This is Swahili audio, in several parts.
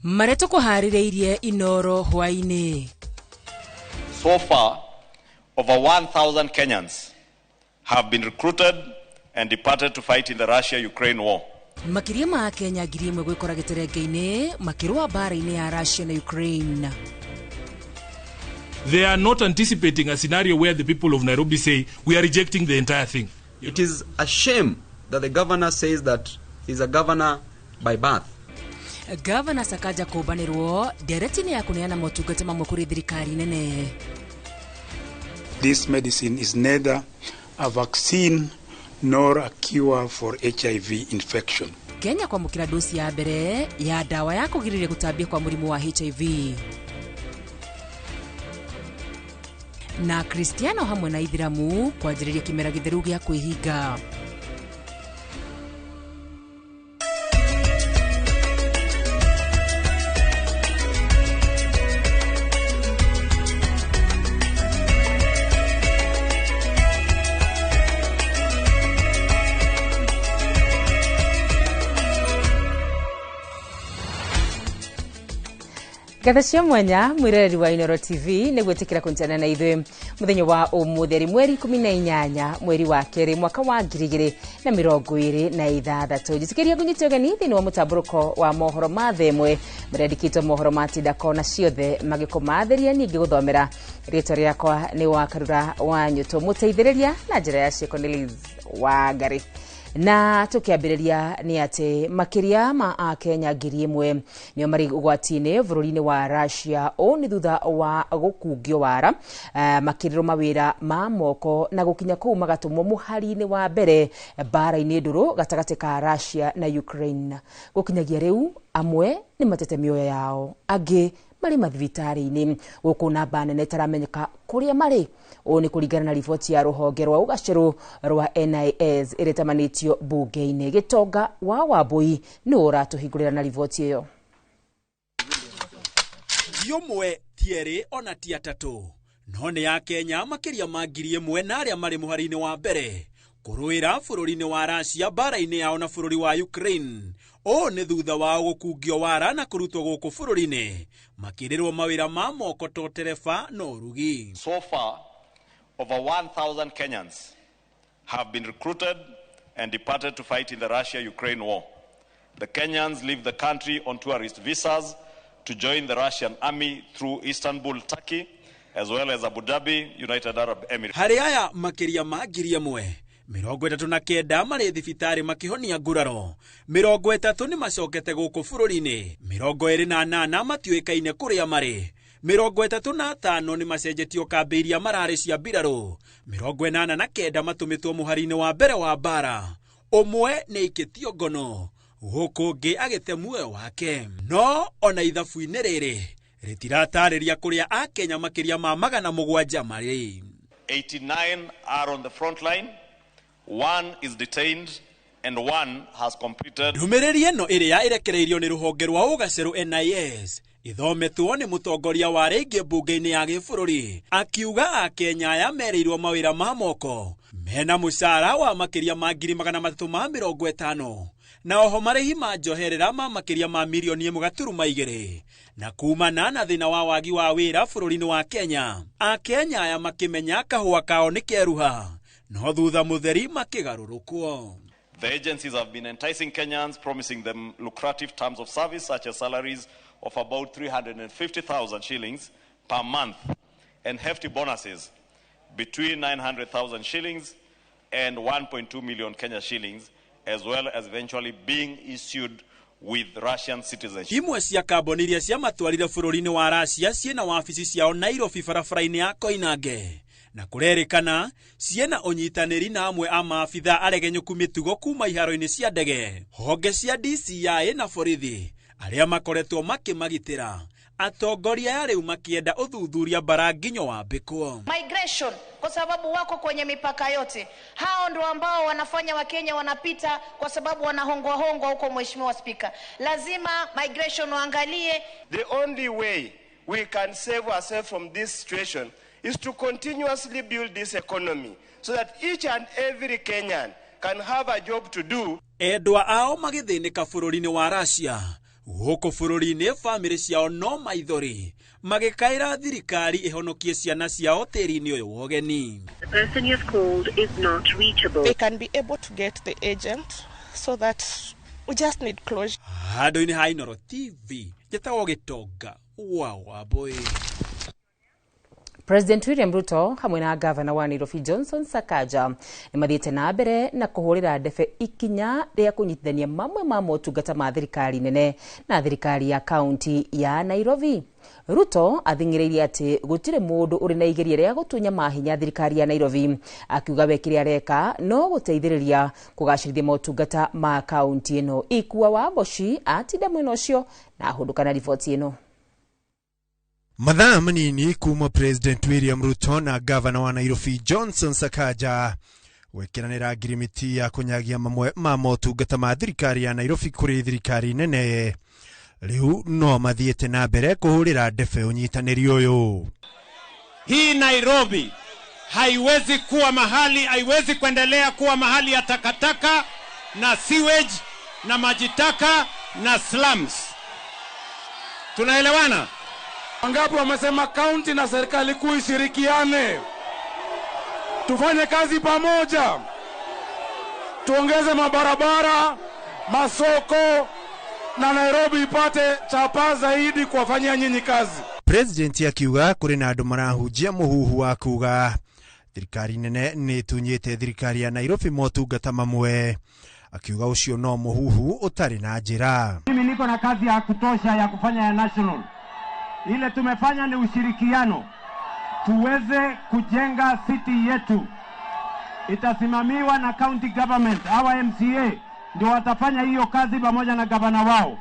Mareto kuharireirie Inoro hwaini. So far, over 1,000 Kenyans have been recruited and departed to fight in the Russia-Ukraine war. Makiria ma Kenya ngiri imwe gwikora giterengeine makirwa bara-ini ya Russia na Ukraine. They are not anticipating a scenario where the people of Nairobi say we are rejecting the entire thing. It is a shame that the governor says that he's a governor by birth. Governor Sakaja kubanirwo deretini ya kuneana motungata mamwe kuri thirikari nene. This medicine is neither a vaccine nor a cure for HIV infection. Kenya kwamukira dosi ya mbere ya dawa ya kugirira gutambia kwa murimu wa HIV. Na Kristiano hamwe na Ithiramu kwanjĩrĩria kimera githeru gĩa kwĩhinga. Gathashia mwanya mwireri wa Inoro TV negwetekera kunjana na ithe muthenya wa umutheri mweri 18 mweri wa keri mwaka wa 2026 jisikiria kunyitogani thini wa mutaburuko wa mohoro mathemwe mredikito mohoro matidako na ciothe magikomatheria ningi guthomera rito riakwa ni wa karura wa nyuto muteithiriria na njira ya Cornelius wa Ngari. Na tukiambiriria ni ati makiria ma Kenya ngiri imwe nio mari ugwatine bururi-ini wa Russia o ni thutha wa gukungio wara makiriro mawira ma moko na gukinya kuu magatumwo muhari-ini wa mbere bara-ini nduru gatagati ka Russia na Ukraine. Gukinyagia riu amwe ni matete mioyo yao angi mari mathibitari-ini guku namba nene taramenyeka kuria mari. O ni kuringana na riboti ya ruhonge rwa ugaciru rwa NIS iritamanitio bunge-ini. Gitonga wa Wambui ni uratuhingurira na riboti iyo. Yomwe tieri ona ti atatu none ya Kenya makiria ma ngiri imwe na aria mari muhari-ini wa mbere kuruira bururi-ini wa Russia bara-ini yao na bururi wa Ukraine. O ni thutha wa gukungio wara na kurutwo guku bururi-ini makirirwo mawira ma moko to tereba no rugi. So far, over 1,000 Kenyans have been recruited and departed to fight in the Russia-Ukraine war. The Kenyans leave the country on tourist visas to join the Russian army through Istanbul, Turkey, as well as Abu Dhabi, United Arab Emirates. Hari aya makiria ma ngiri imwe 39 mari thibitari makihonia nguraro, 30 ni macokete guku bururi-ini, 28 matiuikaine kuria mari, 35 ni macenjetio kambiria marari cia mbiraro, 89 matumitwo muhari-ini wa mbere wa bara, umwe ni ikitio ngono guku ngi agite muoyo wake. No ona ithabu-ini riri ritiratariria kuria a Kenya makiria ma 700 mari. 89 are on the front line, 1 is detained, and 1 has completed. Ndumiriri eno iria irekereirio ni ruhonge rwa ugaciru NIS ithometwo ni mutongoria wa reingi bunge-ini ya gibururi akiuga a Kenya aya mereirwo mawira ma moko mena mucara wa makiria ma 350 na oho marihi ma njoherera ma makiria ma milioni 1.2 na kumana na thina wa wagi wa wira bururi-ini wa Kenya. A Kenya aya makimenya kahua kao ni keruha no thutha mutheri makigarurukwo. The agencies have been enticing Kenyans, promising them lucrative terms of service such as salaries of about 350,000 shillings per month and hefty bonuses between 900,000 shillings and 1.2 million Kenya shillings, as well as eventually being issued with Russian citizenship. Imwe cia kamboni iria cia matwarire bururi-ini wa Russia ciena wabici ciao Nairobi barabara-ini ya Koinange na kurerikana ciena unyitaniri na amwe a maabitha aregenyuku mitugo kuma iharo-ini cia ndege, honge cia DCI na borithi aria makoretwo makimagitira. Atongoria ya riu makienda uthuthuria bara nginyo wa mbikwo. Migration kwa sababu wako kwenye mipaka yote. Hao ndio ambao wanafanya Wakenya wanapita kwa sababu wanahongwa huko, Mheshimiwa Speaker. Lazima migration waangalie. The only way we can save ourselves from this situation is to continuously build this economy so that each and every Kenyan can have a job to do. Edwa ao magithinika bururi-ini wa Russia Guko bururi-ini family ciao no maithori magikaira thirikari ihonokie ciana ciao tĩri-inĩ ũyũ wa ũgeni. The person you have called is not reachable. They can be able to get the agent so that we just need closure. Handũ-inĩ ha Inooro TV Gĩtagwo Gĩtonga wa Wambũi. President William Ruto hamwe na Governor wa Nairobi Johnson Sakaja ni mathiĩte na mbere na kũhũrĩra ndebe ikinya rĩa kũnyitithania mamwe ma motungata ma thirikari nene na thirikari ya kaunti ya Nairobi. Ruto athing'ĩrĩirie atĩ gũtirĩ mũndũ ũrĩ na igeria rĩa gũtunya mahinya thirikari ya Nairobi, akiuga we kĩrĩa areka no gũteithĩrĩria kũgacĩrithia motungata ma kaunti ĩno. Ikua wa Boshi atinda mwena ũcio na ahũndũkana riboti ĩno. Mathaa manini kuma President William Ruto na Governor wa Nairobi Johnson Sakaja gwekiranĩra ngirimiti ya kunyagia mamwe ma motungata ma thirikari ya Nairobi kũrĩ thirikari nene. Rĩu no mathiĩte na mbere kũhũrĩra ndebe ũnyitanĩri ũyũ. Hii Nairobi haiwezi kuendelea kuwa mahali ya takataka na sewage na majitaka na slums. Tunaelewana? Wangapi wamesema county na serikali kuu ishirikiane, tufanye kazi pamoja, tuongeze mabarabara, masoko na Nairobi ipate chapa zaidi kuwafanyia nyinyi kazi. President akiuga kũrĩ na andũ marahunjia mũhuhu wa kuga thirikari nene nĩ tunyĩte thirikari ya Nairobi motungata mamwe, akiuga ũcio no mũhuhu ũtarĩ na njĩra. Mimi niko na kazi ya kutosha ya kufanya ya national. Ile tumefanya ni ushirikiano tuweze kujenga city yetu. Itasimamiwa na county government, our MCA ndio watafanya hiyo kazi pamoja na gavana wao.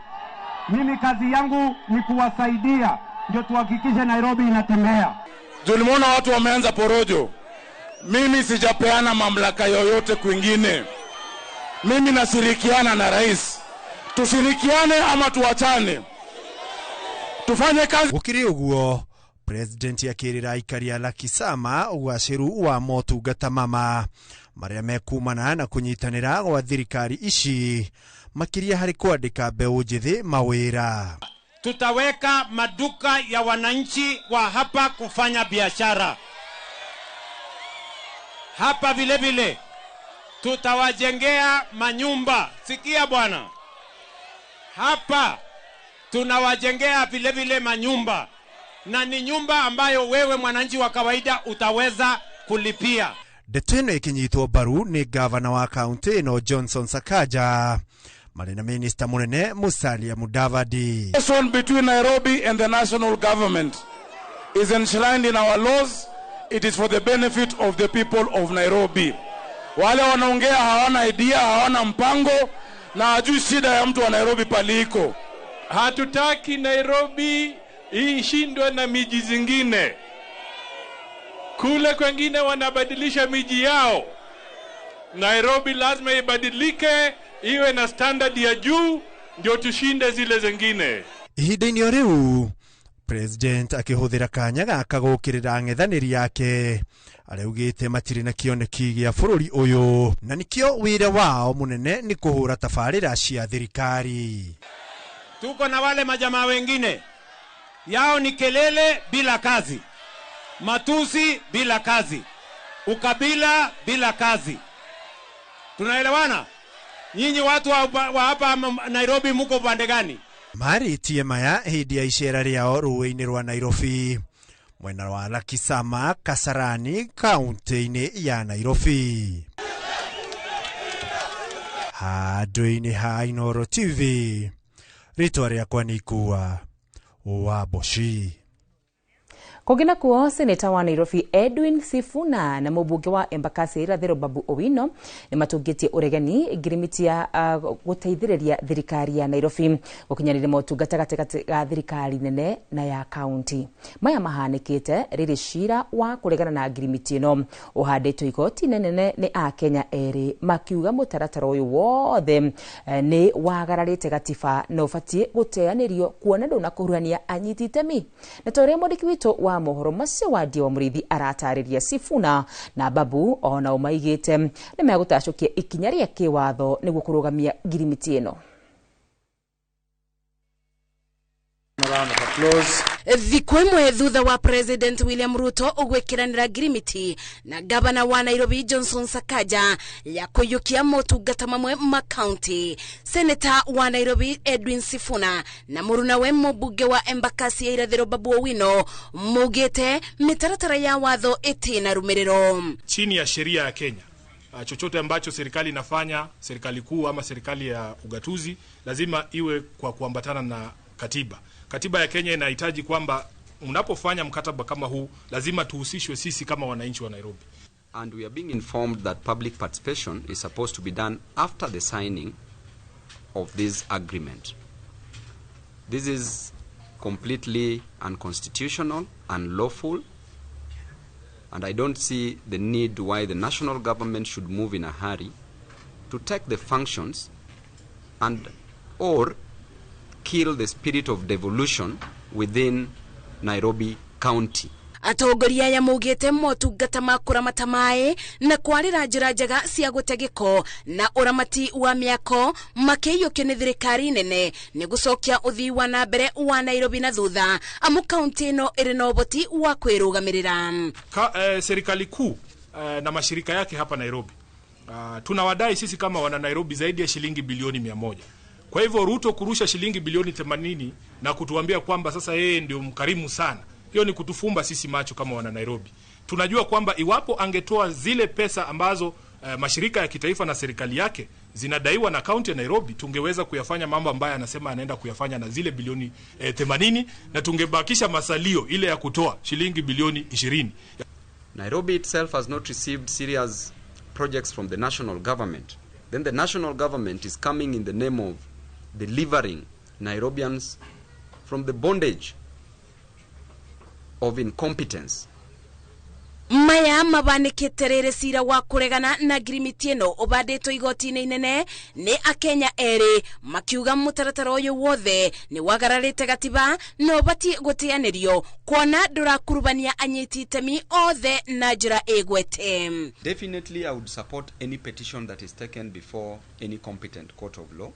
Mimi kazi yangu ni kuwasaidia ndio tuhakikishe Nairobi inatembea. Tulimuona watu wameanza porojo. Mimi sijapeana mamlaka yoyote kwingine. Mimi nashirikiana na rais. Tushirikiane ama tuachane. Tufanye kazi. Gũkĩrĩ ũguo, President akĩrĩra aikari a Lakisama ũgacĩru wa motungata mama marĩa mekumana na kũnyitanĩra gwa thirikari ici makĩria harĩ kwandĩka mbeũ njĩthĩ mawĩra. Tutaweka maduka ya wananchi wa hapa kufanya biashara. Hapa vile vile tutawajengea manyumba. Sikia bwana. Hapa tunawajengea vile vile manyumba, na ni nyumba ambayo wewe mwananchi wa kawaida utaweza kulipia. Ndeto ĩno ĩkĩnyitwo mbaru nĩ Governor wa kaunti ĩno Johnson Sakaja marĩ na Minister mũnene Musalia Mudavadi. The relation between Nairobi and the national government is enshrined in our laws. It is for the benefit of the people of Nairobi. Wale wanaongea hawana idea, hawana mpango na hajui shida ya mtu wa Nairobi paliko. Hatutaki Nairobi ishindwe na miji zingine. Kule kwengine wanabadilisha miji yao. Nairobi lazima ibadilike, iwe na standard ya juu ndio tushinde zile zingine. Ihinda-inĩ o rĩu, President akĩhũthĩra kanya gaka gũkĩrĩra ang'ethanĩri yake araugĩte matirĩ na kĩoneki gĩa bũrũri ũyũ na nĩkĩo wĩra wao mũnene nĩ kũhũra tabarĩra cia thirikari. Tuko na wale majamaa wengine yao ni kelele bila kazi, matusi bila kazi, ukabila bila kazi. Tunaelewana? Nyinyi watu wa hapa Nairobi muko upande gani? Marĩtie maya hĩndĩ ya icera rĩao rũĩ-inĩ rwa Nairobi mwena wa Lakisama, Kasarani, kaunti-inĩ ya Nairobi. Handũ-inĩ ha Inooro TV, rĩtwa rĩakwa nĩ Ikua wa Boshi. Kũgina kuo seneta wa Nairobi Edwin Sifuna na mũmbunge wa Embakasi Irathĩro Babu Owino nĩ matungĩtie ũregani ngirimiti ya gũteithĩrĩria thirikari ya Nairobi gũkinyanĩria motungata gatagatĩ ga thirikari nene na ya kaunti. Maya mahanĩkĩte rĩrĩ cira wa kũregana na ngirimiti ĩno ũhandĩtwo igoti nene nĩ a Kenya erĩ makiuga mũtaratara ũyũ wothe nĩ wagararĩte gatiba na ũbatiĩ gũteanĩrio kuona ndũnakũruhania anyiti itemi. Na torĩa mwandĩki witũ wa mohoro macio wa Ndia wa Mũrĩithi aratarĩria Sifuna na Babu ona umaigĩte nĩ megũtacũkia ikinya rĩa kĩwatho nĩguo kũrũgamia ngirimiti ĩno. close. Thikwemwe thutha wa President William Ruto ugwekiranira girimiti na gavana wa Nairobi Johnson Sakaja ya kuyukia motungata mamwe ma county. Senator wa Nairobi Edwin Sifuna na muruna we mbunge wa Embakasi ya Irathiro Babu Owino mugete mitaratara ya watho itina rumiriro. Chini ya sheria ya Kenya, chochote ambacho serikali inafanya, serikali kuu ama serikali ya ugatuzi, lazima iwe kwa kuambatana na katiba. Katiba ya Kenya inahitaji kwamba unapofanya mkataba kama huu lazima tuhusishwe sisi kama wananchi wa Nairobi. And we are being informed that public participation is supposed to be done after the signing of this agreement. This is completely unconstitutional, unlawful, and I don't see the need why the national government should move in a hurry to take the functions and or kill the spirit of devolution within Nairobi County. Atongoria ya mugete motungata makuramata mai na kwarira njira njega cia gutegeko na uramati wa miako makiyukio ni thirikari nene ni gucokia uthii wa na mbere wa Nairobi na thutha amu county no iri na uboti wa kwirugamirira. Serikali kuu na mashirika yake hapa Nairobi tunawadai sisi kama wana Nairobi zaidi ya shilingi bilioni 100. Kwa hivyo Ruto kurusha shilingi bilioni 80 na kutuambia kwamba sasa yeye ndio mkarimu sana, hiyo ni kutufumba sisi macho kama wana Nairobi. Tunajua kwamba iwapo angetoa zile pesa ambazo mashirika ya kitaifa na serikali yake zinadaiwa na kaunti ya Nairobi, tungeweza kuyafanya mambo ambayo anasema anaenda kuyafanya na zile bilioni 80 na tungebakisha masalio ile ya kutoa shilingi bilioni 20. Nairobi itself has not received serious projects from the national government. Then the national government is coming in the name of delivering Nairobians from the bondage of incompetence. Maya mabanikite rere cira wa kuregana na girimiti eno ubanditwo igoti-ini inene ni akenya eri makiuga mutaratara uyu wothe ni wagararite gatiba no bati gutianirio kuona ndurakurubania anyiti itemi othe na njira igwete. Definitely I would support any petition that is taken before any competent court of law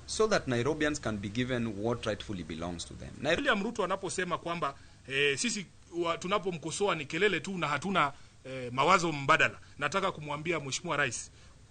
so that Nairobians can be given what rightfully belongs to them. William Ruto anaposema kwamba sisi tunapomkosoa ni kelele tu na hatuna mawazo mbadala, nataka kumwambia Mheshimiwa Rais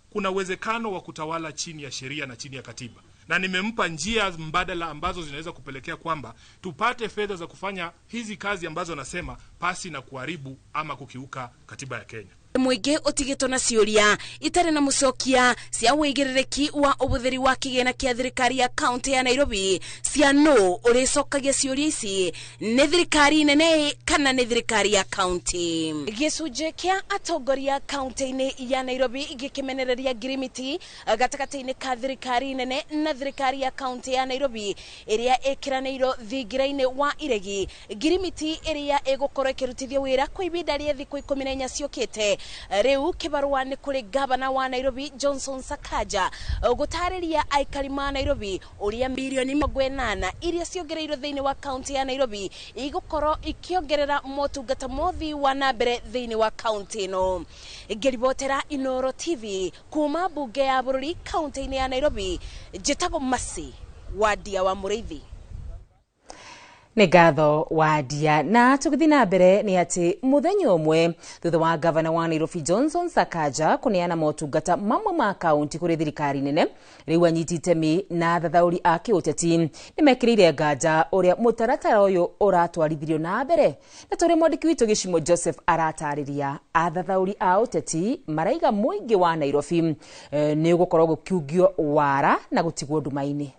kuna uwezekano wa kutawala chini ya sheria na chini ya katiba, na nimempa njia mbadala ambazo zinaweza kupelekea kwamba tupate fedha za kufanya hizi kazi ambazo nasema pasi na kuharibu ama kukiuka katiba ya Kenya. Mwige utigito na ciuria itare na mucokia cia wigirereki wa ubuthiri wa kigena kia thirikari ya county ya Nairobi cia no uricokagia ciuria ici ni thirikari nene kana ni thirikari ya county. Gicunje kia atongoria county-ini ya Nairobi igikimenereria girimiti gatakati-ini ka thirikari nene na thirikari ya county ya Nairobi iria ikiraniiro thingira-ini wa iregi. Girimiti iria igukorwo ikirutithia wira kwa ibinda ria thiku 14 ciokite. Reu kibarua ni kuri gavana wa Nairobi Johnson Sakaja gutariria aikari ma Nairobi uria milioni 80 iria ciongereirwo thiini wa county ya Nairobi igukoro ikiongerera motungata mothi wa nambere thiini wa county no. Ngeribotera Inoro TV kuma bunge ya bururi county-ini ya Nairobi, Jetago Masi Wadia wa Muriithi. Ni gatho Wadia. Na tukithi na mbere ni ati muthenya umwe thutha wa gavana wa Nairobi Johnson Sakaja kuneana motungata mamwe ma kaunti kuri thirikari nene, riu anyiti itemi na thathauri a kiuteti ni mekirire nganja uria mutaratara uyu uratwarithirio na mbere. Na turi mwandiki witu Gicimo Joseph aratariria athathauri a uteti maraiga muingi wa Nairobi ni gukorwo gukiugio wara na gutigwo ndumaini.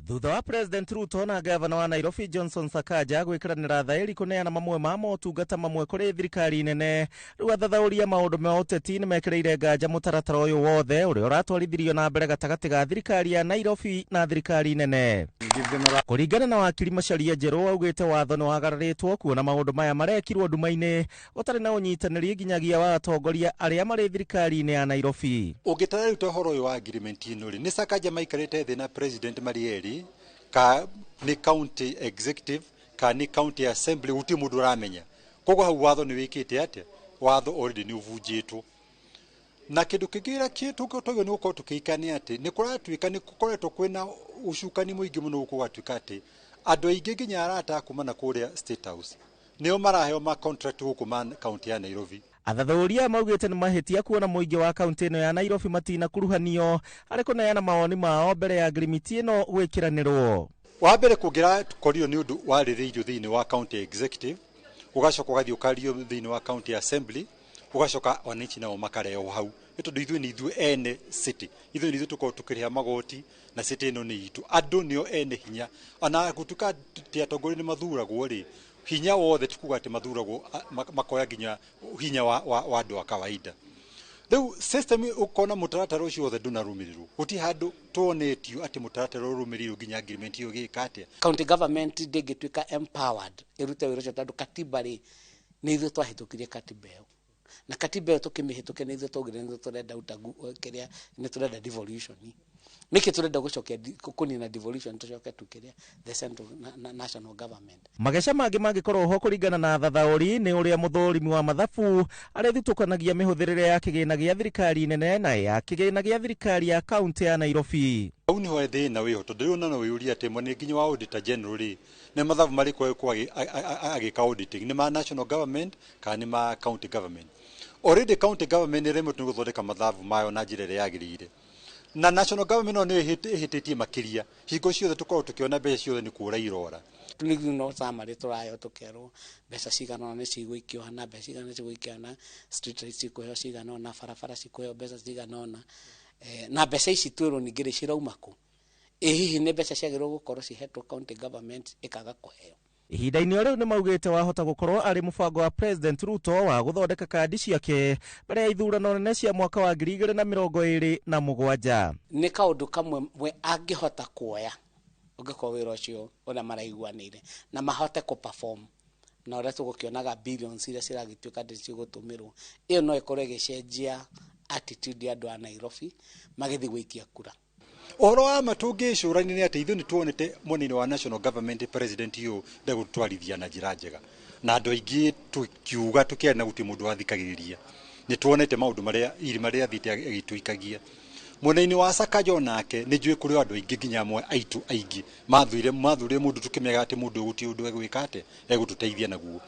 Thutha wa President Ruto na gavana wa Nairobi Johnson Sakaja gwikiranira thairi kuneana mamwe ma motungata mamwe kuri thirikari nene, riu athathauria maundu ma uteti ni mekireire nganja mutaratara uyu wothe uria uratwarithirio na mbere gatagati ga thirikari ya Nairobi na thirikari nene. Kuringana na wakiri Macharia Njeru augite watho ni wagararitwo kuona maundu maya marekirwo ndumaini utari na unyitaniri nginyagia wa atongoria aria mari thirikari-ini ya Nairobi. Ugitara ruto horo uyu wa agreement ino ni Sakaja maikarite thina President Marieri ka ni county executive ka ni county assembly uti mundu uramenya kogo hau watho ni wikite ate watho already ni uvujitwo na kindu kigira kitu toyo ni uko tukikania ate ni kuratuika ni kukoretwo kwina ucukani muingi muno uko watwika ate andũ aingĩ nginya arata kuma na kũrĩa State House nĩo maraheo ma contract gũkũ ma kaunti ya Nairobi. Athuthuria maugĩte nĩ mahĩtia kuona mũingĩ wa kaunti ĩno ya Nairobi matina kuruhanio harĩ kũneana mawoni mao mbere ya ngirimiti ĩno gwĩkĩranĩrwo. Wa mbere kũngĩrakorirwo nĩ ũndũ warĩrĩirio thĩinĩ wa county executive, ũgacoka ũgathiĩ ũkario thĩinĩ wa county assembly, ũgacoka wananchi nao makarehwo hau. Nĩ tondũ ithuĩ nĩ ithuĩ ene city, ithuĩ nĩ ithuĩ tũkorwo tũkĩrĩha magoti na city ĩno nĩ itũ. Andũ nĩo ene hinya, ona gũtuĩka atĩ atongoria nĩ mathuragwo rĩ, hinya wothe tikuga atĩ mathuragwo makoya nginya hinya wa andũ a kawaida. Rĩu system ũkona mũtaratara ũcio wothe ndũnarũmĩrĩrwo. Gũtirĩ handũ tuonetio atĩ mũtaratara ũrũmĩrĩirwo nginya agreement ĩyo gĩka atĩa. County government ndĩngĩtuĩka empowered ĩrute wĩra ũcio tondũ katiba rĩ nĩ ithuĩ twahĩtũkirie katiba ĩyo. Na katiba ĩyo tũkĩmĩhĩtũkia nĩ ithuĩ twaugire nĩ tũrenda kĩrĩa nĩ tũrenda devolution. Nĩkĩ tũrenda gũcokia kũnina devolution tũcoke tukĩrĩa the central national government. Mageca mangĩ mangĩkorwo ho kũringana na thathaũri nĩ ũrĩa mũthũrimi wa mathabu arethutũkanagia mĩhũthĩrĩre ya kĩgĩna gĩa thirikari nene na ya kĩgĩna gĩa thirikari ya kaunti ya Nairobi. Hau nĩho thĩna wĩho tondũ rĩu no wĩyũria atĩ mwana nginya wa auditor general rĩ nĩ mathabu marĩkũ agĩka auditing nĩ ma national government kana nĩ ma county government. Already county government nĩ remote nĩ gũthondeka mathabu mayo na njĩra ĩrĩa yagĩrĩire. Na national government no nĩ ĩhĩtĩtie makĩria. Hingo ciothe tũkorwo tũkĩona mbeca ciothe nĩ kũra irora. Tũnigithio no samari tũrayo tũkerwo mbeca cigana nĩ cigũikio hana mbeca cigana nĩ cigũikio hana street lights cikuheo cigana na barabara cikuheo mbeca cigana na mbeca ici twĩrwo ningĩ rĩ cirauma kũ. Hihi nĩ mbeca ciagĩrĩirwo gũkorwo cihetwo county government ĩkaga kũheo. Ihinda-inĩ rĩu nĩ maugĩte wahota gũkorwo arĩ mũbango wa President Ruto wa gũthondeka kandi ciake mbere ya ithurano nene cia mwaka wa 2027. Nĩ kaũndũ kamwe we angĩhota kuoya ũngĩkorwo wĩra ũcio ũrĩa maraiguanĩire na mahote kũ-perform na ũrĩa tũgũkĩonaga billions iria ciragĩtuĩka atĩ cigũtũmĩrwo. Ĩyo no ĩkorwo ĩgĩcenjia attitude ya andũ a Nairobi magĩthiĩ gũikia kura. Ũhoro wa matũngĩcũrania nĩ atĩ ithuĩ nĩ tuonete mwena wa national government president ũyũ ndegũtwarithia na njĩra njega. Na andũ aingĩ tũkiuga tũkĩaria na gũtirĩ mũndũ wathikagĩrĩria. Nĩ tuonete maũndũ marĩa irima rĩa thiĩte agĩtũikagia. Mwena-inĩ wa Sakaja onake nĩ njũĩ kũrĩ andũ aingĩ nginya amwe aitũ aingĩ mathurire mũndũ tũkĩmega atĩ mũndũ gũtirĩ ũndũ egwĩka atĩ egũtũteithia naguo.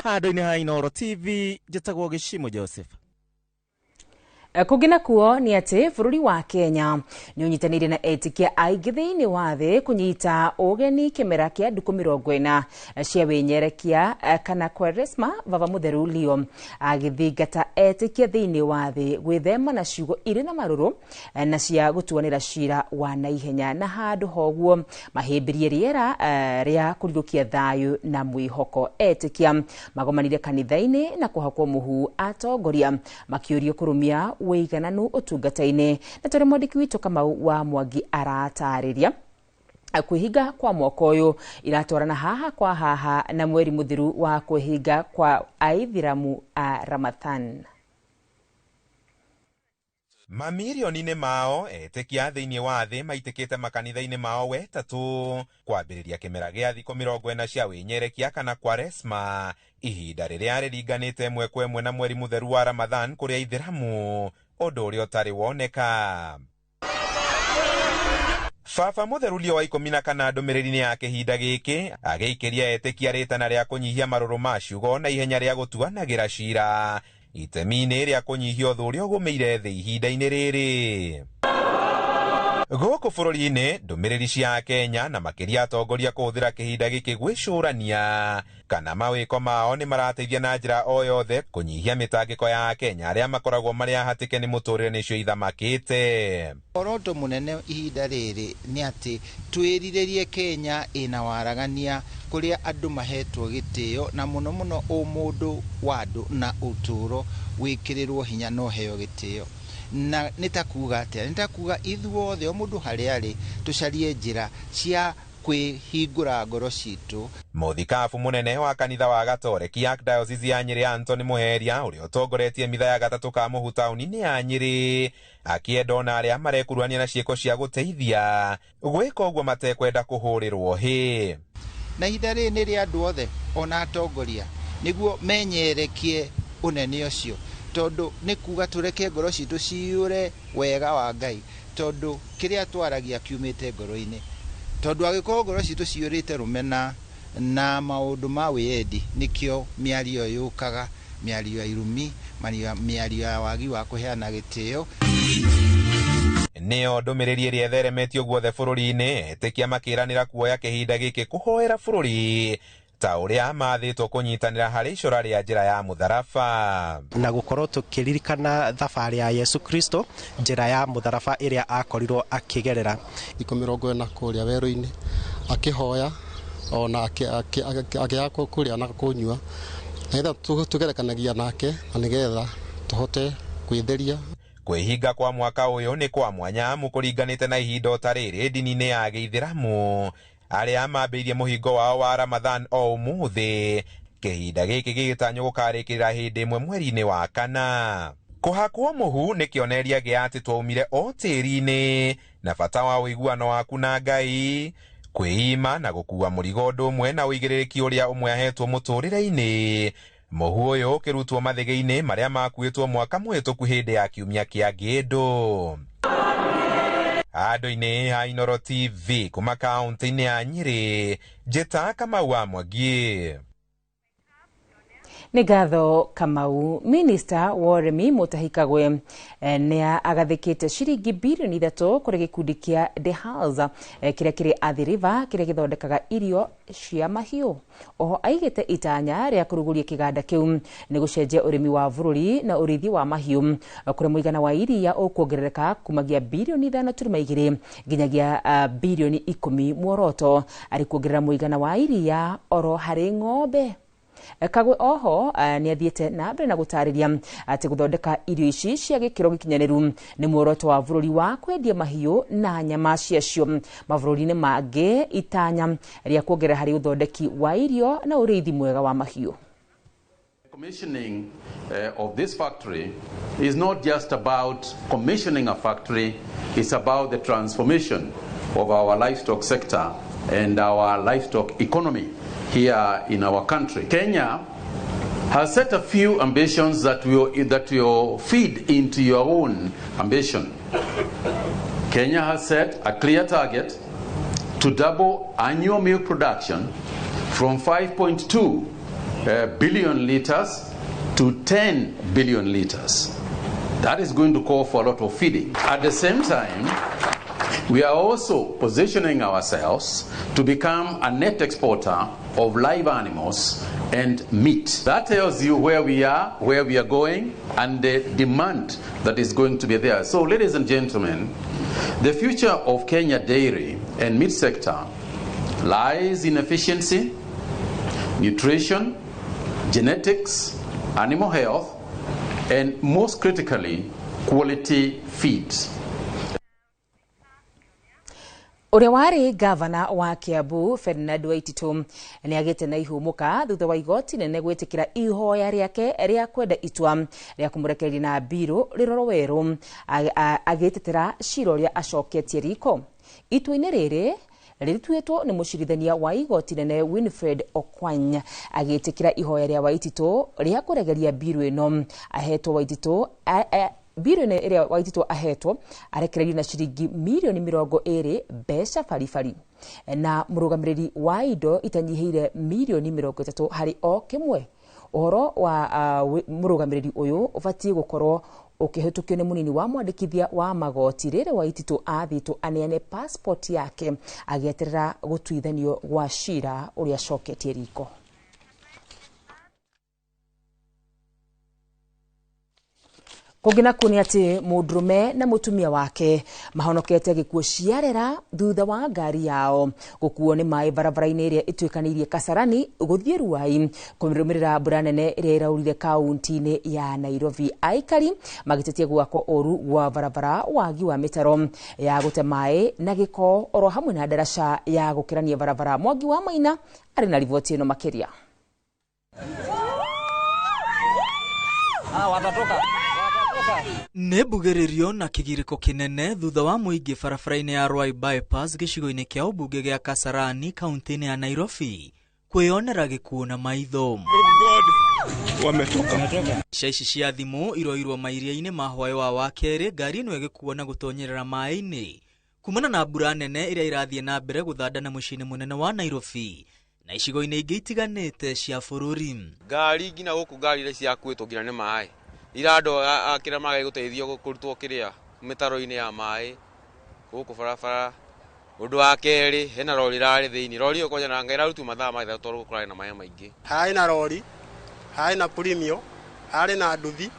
Handũ-inĩ ha Inooro TV njĩtagwo Gĩcimo Joseph. Kũngĩ kuo nĩ atĩ bũrũri wa Kenya nĩ ũnyitanĩire na etĩkia aingĩ thĩinĩ wa thĩ kũnyita ũgeni kĩmera kĩa ndukũ 40 cia wĩnyerekia kana Kwaresma. Baba Mũtheru Leo agĩthingata etĩkia thĩinĩ wa thĩ gwĩthema na ciugo irĩ na marũrũ na cia gũtuanĩra cira wa naihenya na handũ hoguo mahĩmbĩrie rĩera rĩa kũrirũkia thayũ na mwĩhoko. Etĩkia magomanire kanitha-inĩ na kũhakwo mũhu atongoria makĩũrio kũrũmia wĩigananu ũtungata-inĩ. Na tũrĩ mwandĩki witũ Kamau wa Mwangi aratarĩria kwĩhinga kwa mwaka ũyũ iratwarana haha kwa haha na mweri mũthiru wa kwĩhinga kwa aithĩramu a Ramadhan. Mamirioni-inĩ mao etĩkia thĩinĩ wa thĩ maitĩkĩte makanitha-inĩ mao wetatũ kwambĩrĩria kĩmera gĩa thikũ 40 cia wĩnyerekia kana Kwaresma, ihinda rĩrĩa rĩringanĩte ĩmwe kwa ĩmwe na mweri mũtheru wa Ramadhan kũrĩ aithĩramu, ũndũ ũrĩa ũtarĩ woneka. Baba Mũtheru Leo wa 14 ndũmĩrĩri-inĩ ya kĩhinda gĩkĩ agĩikĩria etĩkia rĩtana rĩa kũnyihia marũrũ ma ciugo na ihenya rĩa gũtuanagĩra cira itemi-inĩ rĩa kũnyihia ũthũ ũrĩa ũgũmĩire thĩ ihinda-inĩ rĩrĩ. Gũkũ bũrũri-inĩ ndũmĩrĩri cia Kenya na makĩria atongoria kũhũthĩra kĩhinda gĩkĩ gwĩcũrania kana mawĩko mao nĩ marateithia na njĩra o yothe kũnyihia mĩtangĩko ya Kenya arĩa makoragwo marĩ ahatĩke nĩ mũtũrĩre nĩcio ithamakĩte. Ũndũ mũnene ihinda rĩrĩ nĩ atĩ twĩrirĩrie Kenya ĩna waragania kũrĩa andũ mahetwo gĩtĩo na mũno mũno ũmũndũ wa andũ na ũtũũro wĩkĩrĩrwo hinya no heo gĩtĩo. Na nĩtakuga atĩa, nĩtakuga ithuothe o mũndũ harĩa arĩ tũcarie njĩra cia kwĩhingũra ngoro citũ. Mũthikabu mũnene wa kanitha wa Gatoreki Archdiocese ya Nyĩrĩ Anthony Mũheria ũrĩa ũtongoretie mitha ya gatatũ ka mũhu taũni-inĩ ya Nyĩrĩ akĩenda ona arĩa marekuruhania na ciĩko cia gũteithia gwĩka ũguo matekwenda kũhũrĩrwo hĩ. Na ihinda rĩrĩ nĩ rĩa andũ othe ona atongoria nĩguo menyerekie ũnene ũcio, tondũ nĩ kuga tũreke ngoro citũ ciũre wega wa Ngai, tondũ kĩrĩa twaragia kiumĩte ngoro-inĩ. tondu agiko ngoro citu ciurite rumena na maundu ma wiendi nikio miario yukaga miario ya irumi miario ya wagi wa kuheana gitio neo ndumiriri iria theremetio guothe bururi-ini etikia makiranira kuoya kihinda giki kuhoera bururi ta uria mathitwo kunyitanira hari icora ria njira ya mutharaba na gukorwo tukiririkana thabari ya Yesu Kristo njira ya mutharaba iria akorirwo akigerera thikũ 40 kuria werũ-ini akihoya ona akiako kuria na kunyua naitha tugerekanagia nake na nigetha tuhote kwitheria kwihinga kwa mwaka uyu ni kwa mwanya mukuringanite na ihinda tariri dini-ini ya Gĩithĩramu aria mambĩirie muhingo wao wa Ramadhan o umuthi kihinda giki gigitanywo gukarikirira hindi imwe mweri-ini wa kana kuhakwo muhu ni kioneria gia ati twaumire o tĩri-ini na bata wa uiguano waku na Ngai kwĩima na gũkua mũrigo ũndũ ũmwe na ũigĩrĩrĩki ũrĩa ũmwe ahetwo mũtũrĩre-inĩ muhu ũyũ ũkĩrutwo mathĩgĩ-inĩ marĩa makuĩtwo mwaka mũhĩtũku hĩndĩ ya kiumia kĩa Ngĩndũ handũ-inĩ ha Inooro TV kuma kaunti-inĩ ya Nyĩrĩ njĩta Kamau wa Mwangi. Nĩ ngatho Kamau. Minista wa ũrĩmi Mutahi Kagwe nĩ agathĩkĩte ciringi bilioni 3 kũrĩ gĩkundi kĩa The House kĩrĩa kĩrĩ Athi River kĩrĩa gĩthondekaga irio cia mahiũ. Oho aigĩte itanya rĩa kũrugũria kĩganda kĩu nĩ gũcenjia ũrĩmi wa bũrũri na ũrĩithi wa mahiũ kũrĩ mũigana wa iria ũkuongerereka kumagia bilioni 5.2 nginyagia bilioni 10 muoroto arĩ kuongerera mũigana wa iria oro harĩ ng'ombe. Kagwe oho nĩ athiĩte na mbere na gũtarĩria atĩ gũthondeka irio ici cia gĩkĩro gĩkinyanĩru nĩ muoroto wa bũrũri wa kwendia mahiũ na nyama ciacio mabũrũri-inĩ mangĩ itanya rĩa kuongerera harĩ ũthondeki wa irio na ũrĩithi mwega wa mahiũ. Commissioning of this factory is not just about commissioning a factory, it's about the transformation of our livestock sector and our livestock economy here in our country. Kenya has set a few ambitions that will feed into your own ambition. Kenya has set a clear target to double annual milk production from 5.2 billion liters to 10 billion liters. That is going to call for a lot of feeding. At the same time, we are also positioning ourselves to become a net exporter of live animals and meat. That tells you where we are going, and the demand that is going to be there. So, ladies and gentlemen, the future of Kenya dairy and meat sector lies in efficiency, nutrition, genetics, animal health, and most critically, quality feeds. Uria wari gavana wa Kiambu Ferdinand Waititu ni agite na ihumuka thutha wa igoti nene gwitikira ihoya riake ria kwenda itua ria kumurekereria na biro riroro weru agitetera cira uria acoketie riko. Itua-ini riri rituetwo ni mucirithania wa igoti nene Winfred Okwanya agitikira ihoya ria Waititu ria kuregeria biro ino ahetwo Waititu biro ĩrĩa Waititu ahetwo arekererio na ciringi milioni 20 mbeca baribari na mũrũgamĩrĩri wa indo itanyiheire milioni 30 harĩ o kimwe. Ũhoro wa mũrũgamĩrĩri ũyũ ũbatiĩ gũkorwo ũkĩhĩtũkio nĩ mũnini wa mwandĩkithia wa magoti rĩrĩa Waititu athĩtwo aneane passport yake agĩeterera gũtuithanio gwa cira ũrĩa acoketie riko. Kũngĩna kuni atĩ mũndũrũme na mũtumia wake mahonokete gĩkuũ ciarera thutha wa ngari yao gũkuo nĩ maĩ barabara-inĩ ĩrĩa ĩtuĩkanĩirie Kasarani gũthiĩ Ruai kũrũmĩrĩra mbura nene ĩrĩa ĩraurire kaunti-inĩ ya Nairobi. Aikari magĩtetia gwakwo ũru gwa barabara, wagi wa mĩtaro ya gũte maĩ na gĩko oro hamwe na ndaraca ya gũkĩrania barabara. Mwangi wa Maina arĩ na riboti ĩno makĩria. Watatoka nĩ mbugĩrĩrio na kĩgirĩko kĩnene thutha wa mũingĩ barabara-inĩ ya Ruai bypass gĩcigo-inĩ kĩa ũmbunge gĩa Kasarani kaunti-inĩ ya Nairobi kwĩyonera gĩkuũ na maitho. Ica ici cia thimũ iroirwo mairia-inĩ ma hwaĩ wa wakerĩ, ngari ĩno ĩgĩkuo na gũtonyerera maĩ-inĩ kumana na mbura nene iria irathiĩ na mbere gũthandana mũciĩ-inĩ mũnene wa Nairobi na icigo-inĩ ingĩ itiganĩte cia bũrũri. Ngari ngina gũkũ ngari iria ciakuĩtwo ngina nĩ maĩ irando akĩra magai gũteithio kũrutwo kĩrĩa mĩtaro-inĩ ya maĩ gũkũ barabara. Ũndũ wa kerĩ hena rori rarĩ thĩinĩ, rori ũkonya na ngaira rutu mathaa maitha twarwo kũrarĩ na maĩ maingĩ. Harĩ na rori, harĩ na premium, harĩ na nduthi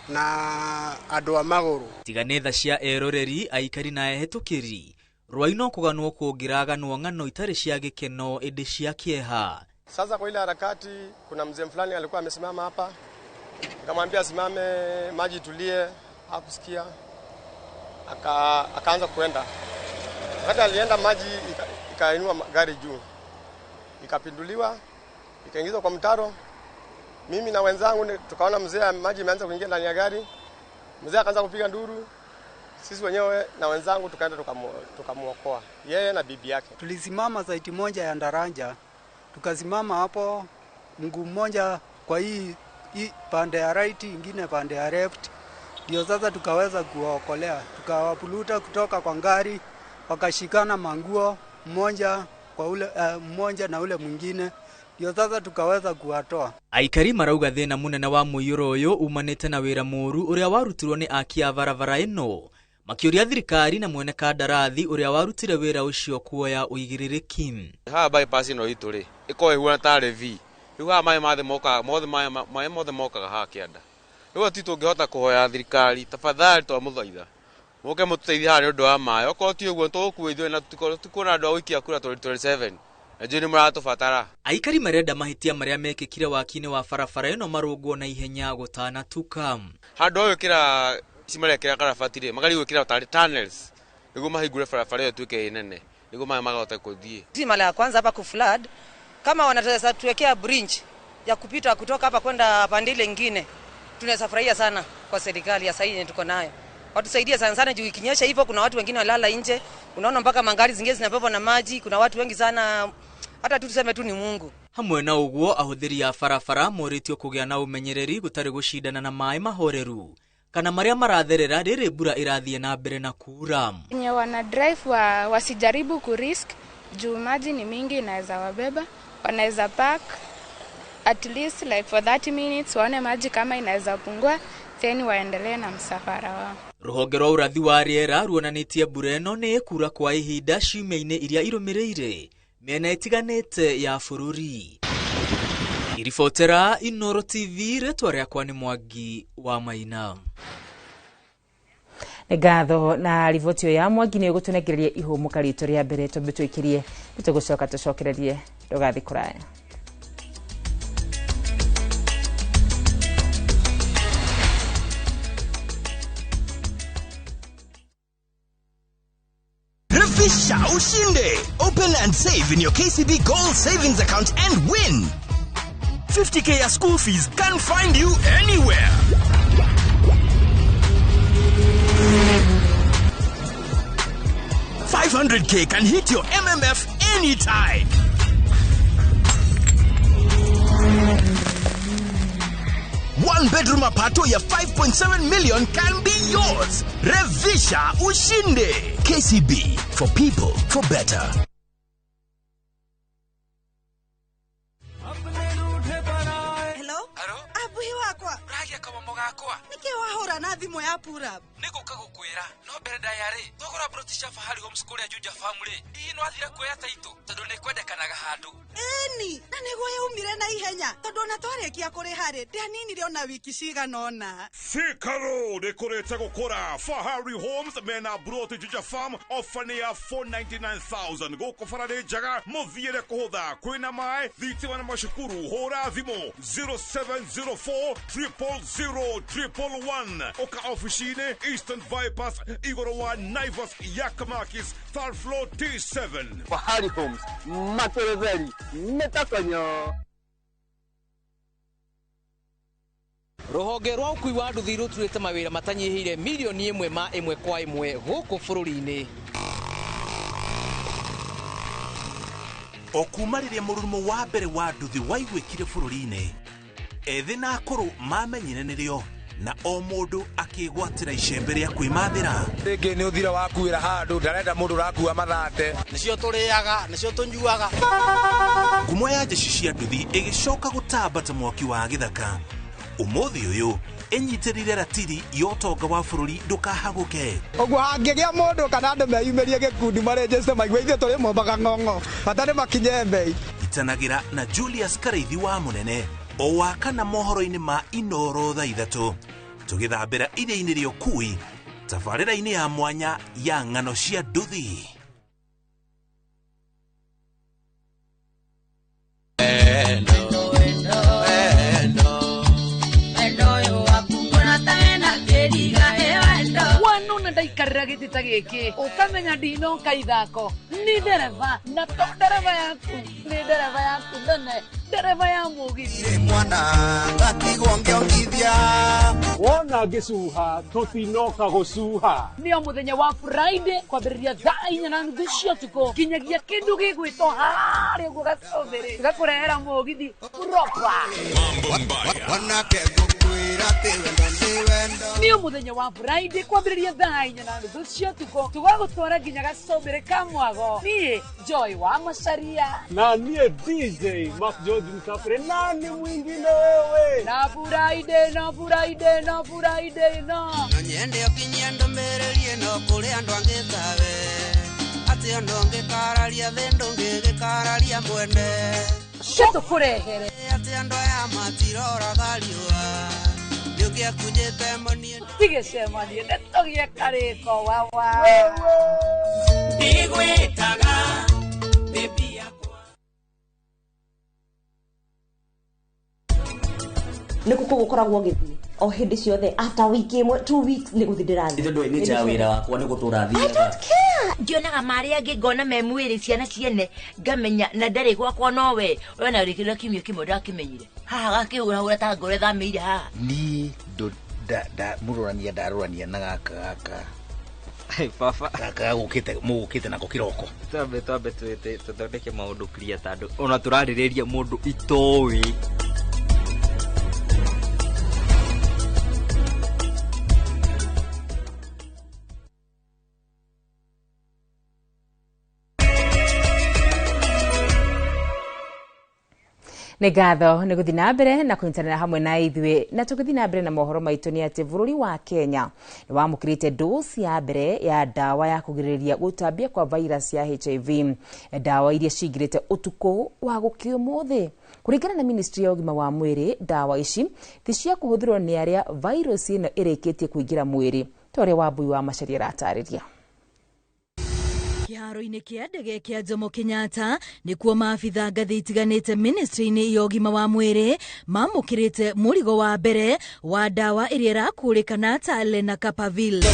na andũ a magũrũ. Tiga tha cia eroreri, aikari na ehĩtũkĩri rwai no kũganwo kũngĩraganwo ng'ano itarĩ cia gĩkeno ĩndĩ cia kĩeha. Sasa kwa ile harakati kuna mzee fulani alikuwa amesimama hapa, nikamwambia simame maji tulie, hakusikia, akaanza kuenda. Wakati alienda maji ikainua gari juu, ikapinduliwa, ikaingizwa kwa mtaro. Mimi na wenzangu tukaona mzee maji imeanza kuingia ndani ya gari. Mzee akaanza kupiga nduru. Sisi wenyewe na wenzangu tukaenda tukamuokoa yeye na bibi yake. Tulisimama saiti moja ya Ndaranja, tukasimama hapo mguu mmoja kwa hii pande ya right, ingine pande ya left. Ndio sasa tukaweza kuwaokolea, tukawapuluta kutoka kwa ngari, wakashikana manguo mmoja kwa ule mmoja na ule mwingine. Ndio sasa tukaweza kuwatoa. Aikari marauga thĩna mũnene wa mũiyũro ũyũ umanĩte na wĩra mũru ũrĩa warutirwo nĩ aki a barabara ĩno, makĩũria thirikari na mwene kandarathi ũrĩa warutire wĩra ũcio kuoya ũigĩrĩrĩki. Haha bypass ĩno itũ rĩ ĩkoragwo ĩhuana ta revi. Rĩu haha maĩ mothe mokaga maĩ mothe mokaga haha kĩanda. Rĩu ati tũngĩhota kũhoya thirikari tafadhali twamũthaitha mũke mũtũteithie haha nĩ ũndũ wa maĩ. Okorwo ti ũguo tũgũkua ithuĩ na tũkuona andũ a gũikia kura 2027. Najua ni mũratũbatara. Aikari marenda mahĩtia marĩa mekĩkire waki-inĩ wa barabara ĩno marũngwo na ihenya gũtanatuka. Handũ ha gwĩkĩra cimarekĩra karabati rĩ magari gwĩkĩra tarĩ tunnels nĩguo mahingũre barabara ĩyo ĩtuĩke nene nĩguo maĩ magahota gũthiĩ. Si mara ya kwanza hapa kuflood, kama wanaweza tuwekea bridge ya kupita kutoka hapa kwenda pande ile nyingine tunaweza furahia sana kwa serikali ya sasa hivi tuko nayo. Watusaidie sana sana juu ikinyesha hivyo kuna watu wengine walala nje. Unaona mpaka magari zingine zinabebwa na maji, kuna watu wengi sana, hata tuseme tu ni Mungu. Hamwe na ũguo ahũthĩri a barabara moritio kũgĩa na ũmenyereri gũtarĩ gũcindana na maĩ mahoreru kana marĩa maratherera rĩrĩ mbura irathiĩ na mbere na kuura. Wenye wana drive wasijaribu kurisk juu maji ni mingi inaweza wabeba. Wanaweza park at least like for 30 minutes waone maji kama inaweza pungua then waendelee na msafara wao. Rũhonge rwa ũrathi wa rĩera ruonanĩtie mbura ĩno nĩ ĩkura kwa ihinda ciumia-inĩ iria irũmĩrĩire mĩena ĩtiganĩte ya bũrũri. Iribotera Inooro TV, rĩtwa rĩakwa nĩ Mwangi wa Maina. Nĩ ngatho na riboti ĩyo ya Mwangi nĩ gũtũnengĩrĩria ihũmũka rĩtũ rĩa mbere twambe twĩkĩrie nĩtũgũcoka tũcokererie ndũgathiĩ kũraya. Revisha ushinde. Open and save in your KCB Gold Savings account and win. 50k ya school fees can find you anywhere. $500k can hit your MMF anytime. One bedroom apato ya 5.7 million can be yours. Revisha ushinde. KCB, for people, for better. Niki wahora na thimu ya pura niko kagukwira no mbere ndayari thogora brotisha fahari homeschool ya Juja family ii no athire kuoya taito tondu ni kwendekanaga handu eni na niguo yaumire na ihenya tondu na twarikia kuri hari ndianinire ona wiki cigana ona Sikaro dekorete gukura Fahari Homes mena broti Juja farm offering ya 499,000 goko farade jaga muthiire kuhutha kwina mai thitima na mashukuru hora thimo 0704 000 oka officine Eastern Bypass Igoro wa Naivas Yakamakis third floor T7 Fahari Homes Materezeri Metakanyo. Rũhonge rwa ũkui wa nduthi rũturĩte mawĩra matanyihĩire milioni 1 ma 1 kwa 1 gũkũ bũrũri-inĩ. Okuma rĩrĩa mũrurumo wa mbere wa nduthi waigwĩkire bũrũri-inĩ, ethĩ na akũrũ mamenyire nĩrĩo na o mundu akigwatira icembe ria kwimathira. Ringi ni uthira wakuira handu ndarenda mundu rakua mathate nicio turiaga nicio tunyuaga. Ngumo ya jeshi cia nduthi igicoka gutambata mwaki wa githaka. Umuthi uyu enyitirire ratiri yotonga wa bururi ndukahaguke. Ogwo hangigia mundu kana andu meyumirie gikundi marejeste maigwe ithe turi mombaga ng'ong'o batari makinye mbei. Itanagira na Julius Kareithi wa Munene o wakana mohoro-ini ma Inoro thaa 3 tugithambira iria-ini ria Ukui tabarĩra-ini ya mwanya ya ng'ano cia nduthi. Wanuna ndaikarĩra gĩtĩ ta gĩkĩ ũkamenya ndinoka ithako ni ndereva na to ndereva yaku ni ndereva yaku ndene ndereva ya mũgithi mwana ngatigwo ngĩongithia wona ngĩcuha tũtinoka gũcuha nĩo mũthenya wa Friday kwambĩrĩria thaa 4:30 cia ũtukũ kinyagia kĩndũ gĩgwĩtwo harĩa ũguo gacũmbĩrĩ gakũrehera mũgithi proper nĩo mũthenya wa Friday kwambĩrĩria thaa 4:30 cia ũtukũ tũgagũtwara nginya gacũmbĩrĩ ka Mwago. Niĩ Joy wa Macharia na niĩ DJ Mark Jordan Kapre na ni mwingine wewe na Friday no nyende okinyia ndomererie no kuri andu angitawe ati andu ngikararia thendo ngikararia mwende sheto kurehere ati andu aya matirora galiwa yukia kunjete monie tigecemanie netogie kariko wawa igwitaga baby yakwa nikuko gukoragwo githii o hindi ciothe after week imwe 2 weeks ni guthindirathi ithu ndoi ni ja wira wakwa ni guturathia ndionaga mari angi ngona memwiri ciana ciene ngamenya na ndari gwakwa nowe wena rikira kimyo kimwe ndakimenyire haha gakihura ta ngore thamire haha ni ndo murorania ndarorania na gaka baba gaka gukite na kokiroko twambe tuthondeke maundu clear tandu ona turaririria mundu itowi. Nĩ ngatho nĩ gũthiĩ na mbere na kũnyitanĩra hamwe na ithuĩ na tũgĩthiĩ na mbere na mohoro maitũ nĩ atĩ bũrũri wa Kenya nĩ wamũkĩrĩte dose ya mbere ya ndawa ya kũgirĩrĩria gũtambia kwa virus ya HIV, ndawa iria cingĩrĩte ũtukũ wa gũkĩa ũmũthĩ. Kũringana na Ministry ya ũgima wa mwĩrĩ, ndawa ici ti cia kũhũthĩrwo nĩ arĩa virus ĩno ĩrĩkĩtie kũingĩra mwĩrĩ, ta ũrĩa Wambui wa Macharia aratarĩria. Kĩharo-inĩ kĩa ndege kĩa Jomo Kenyatta nĩkuo maabitha ngathĩ itiganĩte ministry-inĩ ya ũgima wa mwĩrĩ mamũkĩrĩte mũrigo wa mbere wa ndawa ĩrĩa ĩrakũrĩkana ta Lenacapavir.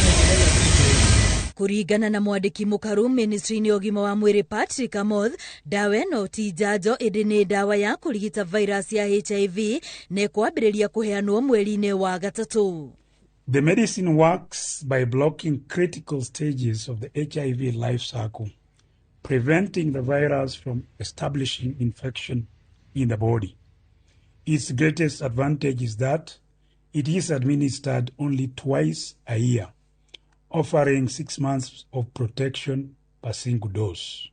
Kuringana na mwandĩki mũkaru ministry-inĩ ya ũgima wa mwĩrĩ Patrick Amoth, ndawa ĩno ti njanjo ĩndĩ nĩ ndawa ya kũrigita virus ya HIV na ĩkwambĩrĩria kũheanwo mweri-inĩ wa gatatũ. The medicine works by blocking critical stages of the HIV life cycle, preventing the virus from establishing infection in the body. Its greatest advantage is that it is administered only twice a year, offering 6 months of protection per single dose.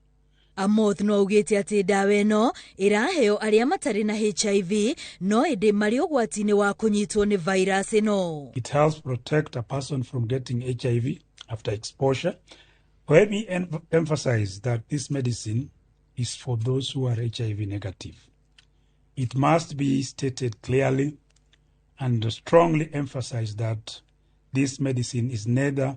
Amoth no ugĩte atĩ ndawa ĩno ĩraheo arĩa matarĩ na HIV no ĩndĩ marĩ ũgwati-inĩ wa kũnyitwo nĩ virus ĩno. It helps protect a person from getting HIV after exposure. Let me emphasize that this medicine is for those who are HIV negative. It must be stated clearly and strongly emphasize that this medicine is neither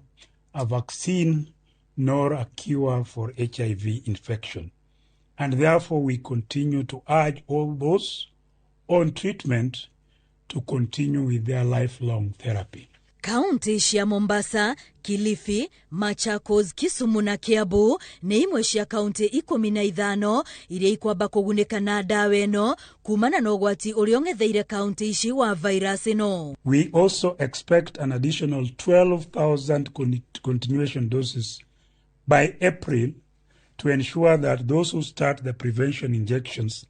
a vaccine nor a cure for HIV infection. And therefore we continue to urge all those on treatment to continue with their lifelong therapy. Kaunti cia Mombasa, Kilifi, Machakos, Kisumu na Kiambu nĩ imwe cia kaunti 15 iria ikwamba kũgunĩka na ndawa ĩno kumana na ũgwati ũrĩa ũng'etheire kaunti ici wa virus ĩno. We also expect an additional 12,000 continuation doses by April to ensure that those who start the prevention injections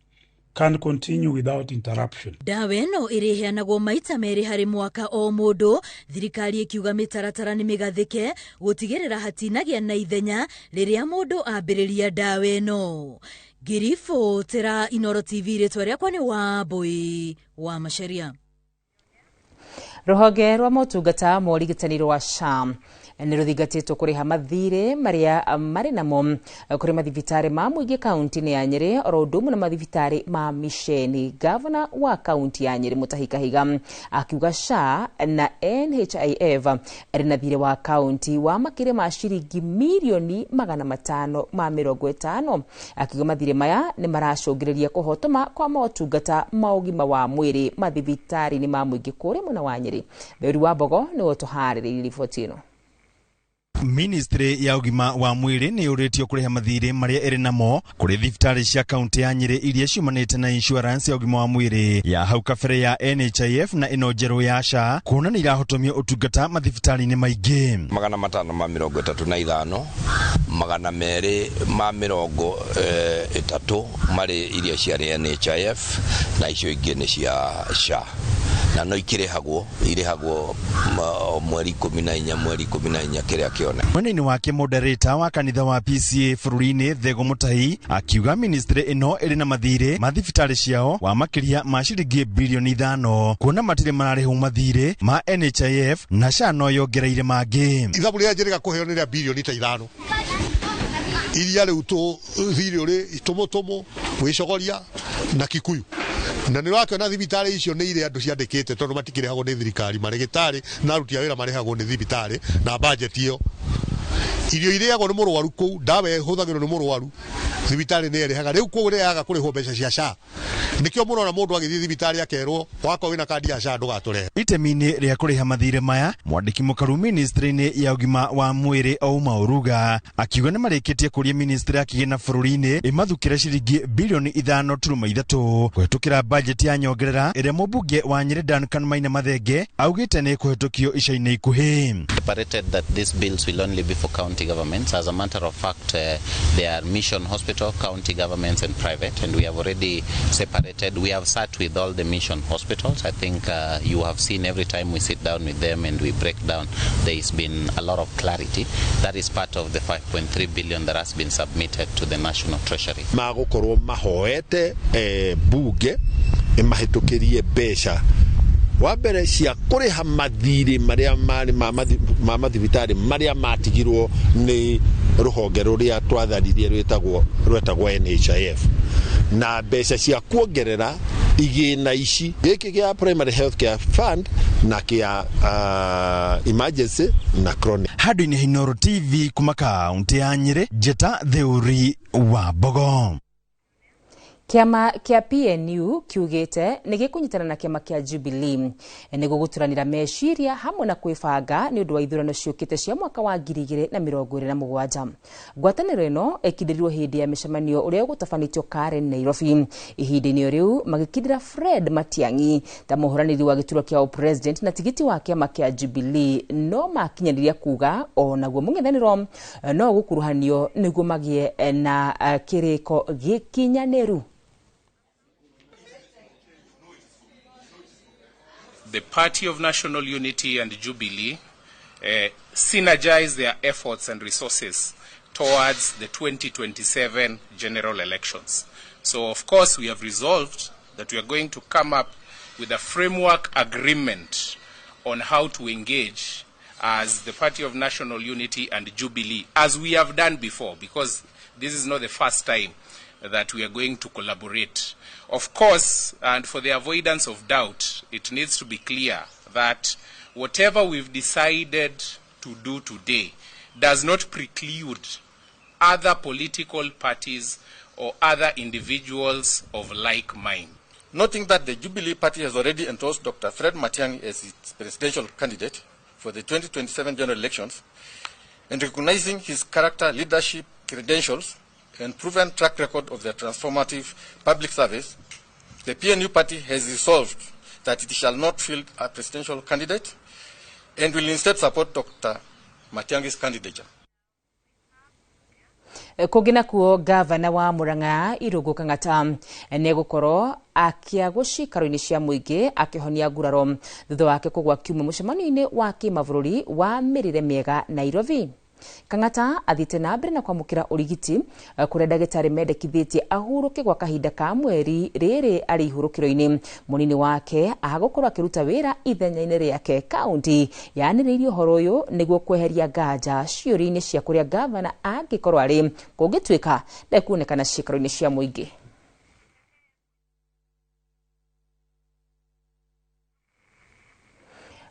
can continue without interruption. Dawa ĩno ĩrĩheanagwo maita merĩ harĩ mwaka o mũndũ. Thirikari ĩkiuga mĩtaratara nĩ mĩgathĩke gũtigĩrĩra hatinagĩa na ithenya rĩrĩa mũndũ ambĩrĩria dawa ĩno. Girifo tera Inoro TV rĩtwa rĩakwa nĩ Wambui wa Macharia. Rũhonge rwa motungata ma ũrigitani rwa SHA nĩ rũthingatĩtwo kũrĩha mathirĩ marĩa marĩ namo kũrĩ mathibitarĩ ma mũingĩ kaunti-inĩ ya Nyeri oro ũndũ ũmwe na mathibitarĩ ma misheni. Gavana wa kaunti ya Nyeri Mutahi Kahiga akiuga SHA na NHIF arĩ na thirĩ wa kaunti wa makĩria ma ciringi milioni 550. Akiuga mathirĩ maya nĩ maracũngĩrĩria kũhotoma kwa motungata ma ũgima wa mwĩrĩ mathibitarĩ-inĩ ma mũingĩ kũrĩ mwena wa Nyeri. Theuri wa Mbogo nĩ ũtũharĩrĩirie riboti ĩno. Ministry ya ugima wa mwiri ni uretio kureha mathire maria eri namo kuri thibitari cia kaunti ya Nyeri iria ciumanite na insurance ya ugima wa mwiri ya hau kabere ya NHIF na ino njeru ya SHA kuona ni irahotomia utungata mathibitari-ini maingĩ. 535 230 mari iria cia NHIF na icio ingĩ ni cia SHA na no ikirehagwo mweri 14 kiria kione. Mwena-ini wake moderator wa kanitha wa PCA bũrũri-inĩ Thego Mutahi akiuga ministry ino iri na mathire mathibitari ciao wa makiria ma ciringi bilioni 5 kuona matire mararĩhwo mathire ma NHIF na SHA no yongereire mangĩ. Ithabu rĩa Njeri gakuheo nĩ rĩa bilioni 5 iria rĩu thirĩ ũrĩ tomotomo wĩcogoria na Kikuyu na nĩ wakiona thibitari icio nĩ ire andũ ciandĩkĩte tondũ matikĩrĩhagwo nĩ thirikari, marĩgĩtarĩ na aruti a wĩra marĩhagwo nĩ thibitari na budget iyo. Irio irĩagwo nĩ mũrwaru kũu, ndawa ĩhũthagĩrwo nĩ mũrwaru thibitari nĩ ĩrĩhaga. Rĩu kũu rĩaga kũrĩhwo mbeca cia SHA. Nikio mũrona mũndũ agĩthiĩ thibitari akerwo wako wĩna kandi ya SHA ndũgatũrehe. Itemi-inĩ rĩa kũrĩha mathirĩ maya mwandĩki mũkaru ministry-inĩ ya ugima wa mwĩrĩ Ouma Oruga akiuga nĩ marĩkĩtie kũria ministry ya kĩgĩna bũrũri-inĩ ĩmathukĩre ciringi bilioni 5.3 kũhetũkĩra budget ya nyongerera ĩrĩa mũmbunge wa Nyeri Duncan Maina Mathenge augĩte nĩ kũhetũkio ica-inĩ ikuhĩ. Separated that these bills will only be for county governments. As a matter of fact, they are mission hospital, county governments and private, and we have already separated. We have sat with all the mission hospitals. I think you have seen every time we sit down with them and we break down, there has been a lot of clarity. That is part of the 5.3 billion that has been submitted to the National Treasury. Magokorwo mahoete bunge mahitukirie mbeca wa mbere cia kuriha mathiri maria mari ma mathibitari maria matigirwo ni ruhonge ruria twatharirie rwetagwo NHIF na mbeca cia kuongerera igina ici giki gya primary health care fund na kia emergency na chronic. Handũ-inĩ Inoro TV kuma kaunti ya Nyeri, Njeta Theuri wa Mbogo. Kiama kia PNU kiugite nĩ gĩkũnyitana na kiama kia Jubilee nĩguo gũturanĩra meciria hamwe na kwĩbanga nĩ ũndũ wa ithurano ciũkĩte cia mwaka wa 2027. Ngwatanĩro ĩno ĩkindĩrirwo hĩndĩ ya mĩcemanio ũrĩa gũtabanĩtio Karen Nairobi. Ihinda-inĩ rĩu magĩkindĩra Fred Matiang'i ta mũhũranĩri wa gĩturwa kia president na tigiti wa kiama kia Jubilee, no makinyaniria kuga onaguo mũng'ethanĩro no gũkuruhanio nĩguo magĩe na kĩrĩko gĩkinyanĩru. The Party of National Unity and Jubilee synergize their efforts and resources towards the 2027 general elections. So, of course, we have resolved that we are going to come up with a framework agreement on how to engage as the Party of National Unity and Jubilee, as we have done before, because this is not the first time that we are going to collaborate. Of course, and for the avoidance of doubt, it needs to be clear that whatever we've decided to do today does not preclude other political parties or other individuals of like mind. Noting that the Jubilee Party has already endorsed Dr. Fred Matiang'i as its presidential candidate for the 2027 general elections, and recognizing his character, leadership, credentials, and proven track record of their transformative public service, the PNU party has resolved that it shall not field a presidential candidate and will instead support Dr. Matiang'i's candidature. Kugina kuo gavana wa Murang'a Irungu Kang'ata negukorwo akia gucikaro-ini cia muingi akihonia nguraro thutha wake kugwa kiume mucemano-ini wa kimabũrũri wa mirire miega Nairobi. Kang'ata athite na mbere na kwamukira urigiti kuria ndagĩtarĩ mendekithĩtie ahurũke gwa kahinda ka mweri rĩrĩ arĩ ihurũkĩro-ini. Mũnini wake agakorwo akĩruta wĩra ithenya-inĩ rĩake. Kaunti yanĩrĩirie ũhoro ũyũ nĩguo kweheria nganja ciũria-inĩ cia kũrĩa gavana angĩkorwo arĩ kũngĩtuĩka ndekuonekana ciikaro-inĩ cia mũingĩ.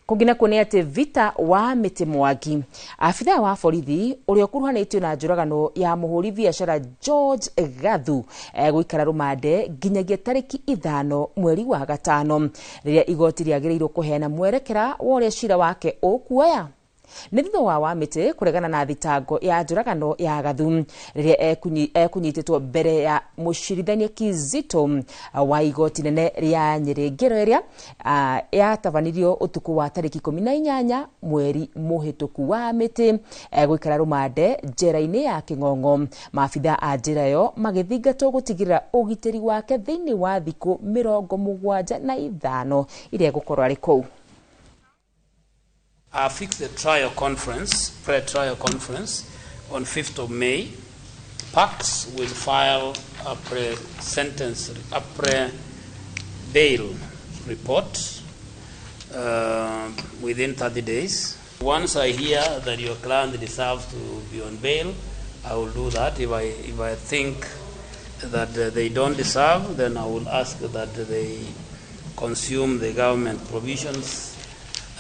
Kugina kuone ati vita wa miti Mwangi, afitha wa borithi uria ukuruhanĩtio na njũragano ya mũhũri biashara George Gathu gũikara rumande nginyagia tarĩki 5 mweri wa gatano rĩrĩa igoti rĩagĩrĩirwo kũheana mwerekera wa ũrĩa cira wake ũkuoya. Nĩ thutha wa mĩtĩ kũregana na thitango ya njũragano ya Gathu rĩrĩa ekunyitĩtwo mbere ya mũcirithania Kizito wa igoti nene rĩa Nyĩrĩ ngero ĩrĩa yatabanirio ũtukũ wa tarĩki 18 mweri mũhĩtũku wa mĩtĩ gũikara rumande njera-inĩ ya Kĩng'ong'o. Maabitha a njĩra ĩyo magĩthingatwo gũtigĩrĩra ũgitĩri wake thĩinĩ wa thikũ 75 iria gũkorwo arĩ kũu. I fixed the trial conference, pre-trial conference, on 5th of May. PACS will file a pre-bail report within 30 days. Once I hear that your client deserves to be on bail, I will do that. If I think that they don't deserve, then I will ask that they consume the government provisions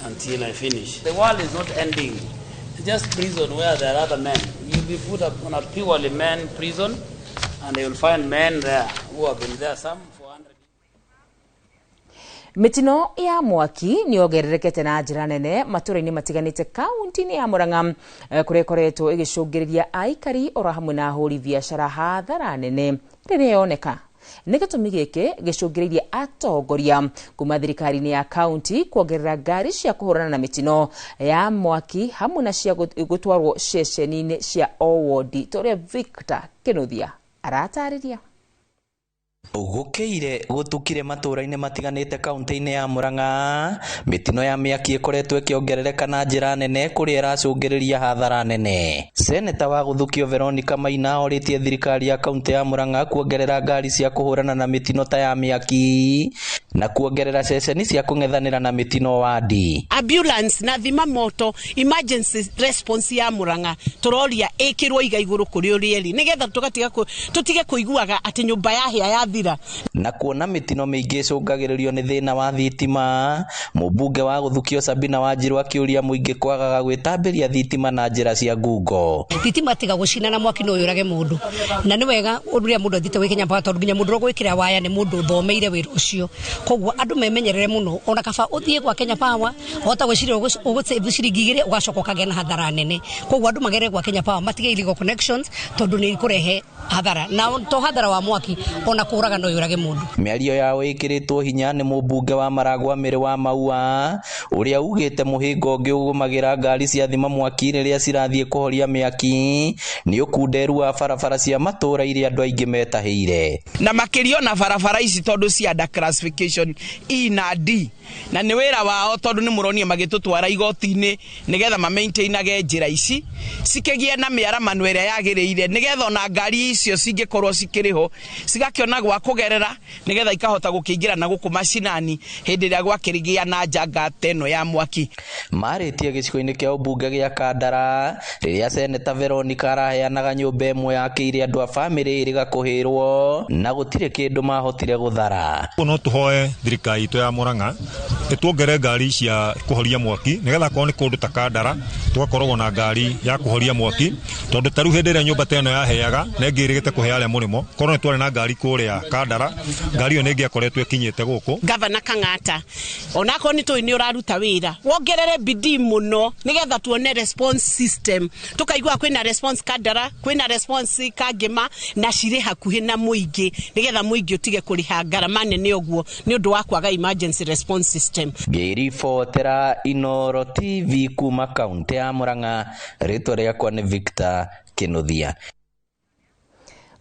until I finish. The world is not ending. It's just prison where there are other men. You'll be put up on a purely men prison, and they will find men there who have been there some 400. Mitino ya mwaki ni ogererekete na njĩra nene matũra-inĩ matiganĩte kaunti-inĩ ya Murang'a kũrĩa ĩkoretwo ĩgĩcũngĩrĩria aikari oro hamwe na ahũri biashara hathara nene rĩrĩa yoneka. Nĩ gĩtũmi gĩkĩ gĩcũngĩrĩirie atongoria kuma thirikari-inĩ ya kaunti kuongerera ngari cia kũhũrana na mĩtino ya mwaki hamwe na cia gũtwarwo ceceni-inĩ cia o-wodi tũrĩa Victor Kĩnuthia aratarĩria. Gũkĩire gũtukire matũra-inĩ matiganĩte kaunti-inĩ ya Murang'a, mĩtino ya mĩaki ĩkoretwo ĩkĩongerereka na njĩra nene kũrĩa ĩracũngĩrĩria hathara nene. Seneta wa Gũthukio Veronica Maina orĩtie thirikari ya kaunti ya Murang'a kuongerera ngari cia kũhũrana na mĩtino ta ya mĩaki na kuongerera ceceni cia kũng'ethanĩra na mĩtino wadi. Ambulance na thima moto emergency response ya Murang'a tũroria ĩkĩrwo iga igũrũ kũrĩ ũrĩeri nĩgetha tũtige kũiguaga atĩ nyũmba yahĩa yathira. Na kuona mĩtino mĩingĩ ĩcũngagĩrĩrio nĩ thĩna wa thitima, mũmbunge wa Gũthukio Sabina Wanjiru akĩũria mũingĩ kwagaga gwĩtambĩria thitima na njĩra cia ngungo. Thitima tiga gũcina na mwaki no yũrage mũndũ, na nĩ wega ũrĩa mũndũ athite gwĩkenya mpaka tondũ nginya mũndũ gwĩkĩra waya nĩ mũndũ ũthomeire wĩra ũcio. Koguo andũ memenyerere mũno, ona kaba ũthiĩ gwa Kenya Power ũhota gwĩciria ũgũsave ciringi 2 ũgacoka ũkagĩa na hathara nene. Koguo andũ magerere gwa Kenya Power matige illegal connections tondũ nĩ ikũrehe hathara na to hathara wa mwaki ona kũraga no yũrage mũndũ. Mĩario yao ĩkĩrĩtwo hinya nĩ mũmbunge wa Maragwa Mĩrĩ wa Maua ũrĩa ugĩte mũhĩngo ũngĩ ũgũmagĩra ngari cia thima mwaki rĩrĩa cirathiĩ kũhoria mĩaki nĩ ũkunderu wa barabara cia matũra iria andũ aingĩ metahĩire. Na makĩrio na barabara ici tondũ cia under classification E na D na nĩ wĩra wao tondũ nĩ mũronie magĩtũtwara igoti-inĩ nĩgetha ma-maintainage njĩra ici cikĩgie na mĩaramano ĩrĩa yagĩrĩire nĩgetha ona ngari icio cingĩkorwo cikĩrĩho cigakĩona gwa kũgerera nĩgetha ikahota gũkĩingĩra na gũkũ macinani hĩndĩ ĩrĩa gwakĩrĩgia na njanga teno ya mwaki. Marĩtie gĩcigo-inĩ kĩa ũmbunge gĩa Kandara rĩrĩa Seneta Veronica araheanaga nyũmba ĩmwe yakĩire andũ a bamĩrĩ ĩrĩ gakũhĩrwo na gũtirĩ kĩndũ mahotire gũthara. No tũhoe thirikari itũ ya Murang'a ĩtuongere ngari cia kũhoria mwaki nĩgetha korwo nĩ kũndũ ta Kandara tũgakorwo na ngari ya kũhoria mwaki tondũ tarĩu hĩndĩ ĩrĩa nyũmba teno yaheaga na ĩngĩrĩgĩte kũhe arĩa mũrĩmo korwo nĩ twarĩ na ngari kũrĩa Kandara ngari ĩyo nĩ ĩngĩakoretwo ĩkinyĩte gũkũ. Gavana Kang'ata onakorwo nĩ tũĩ nĩ ũraruta wĩra wongerere bidii mũno nĩgetha tuone response system tukaigua kwĩna response Kandara kwĩna response Kangema na cirĩ hakuhĩ na mũingĩ nĩgetha mũingĩ ũtige kũrĩha ngarama nene ũguo nĩ ũndũ wa kwaga emergency response system. Ngĩribotera Inooro TV kuma kaunti ya Murang'a, rĩtwa rĩakwa nĩ Victor Kĩnuthia.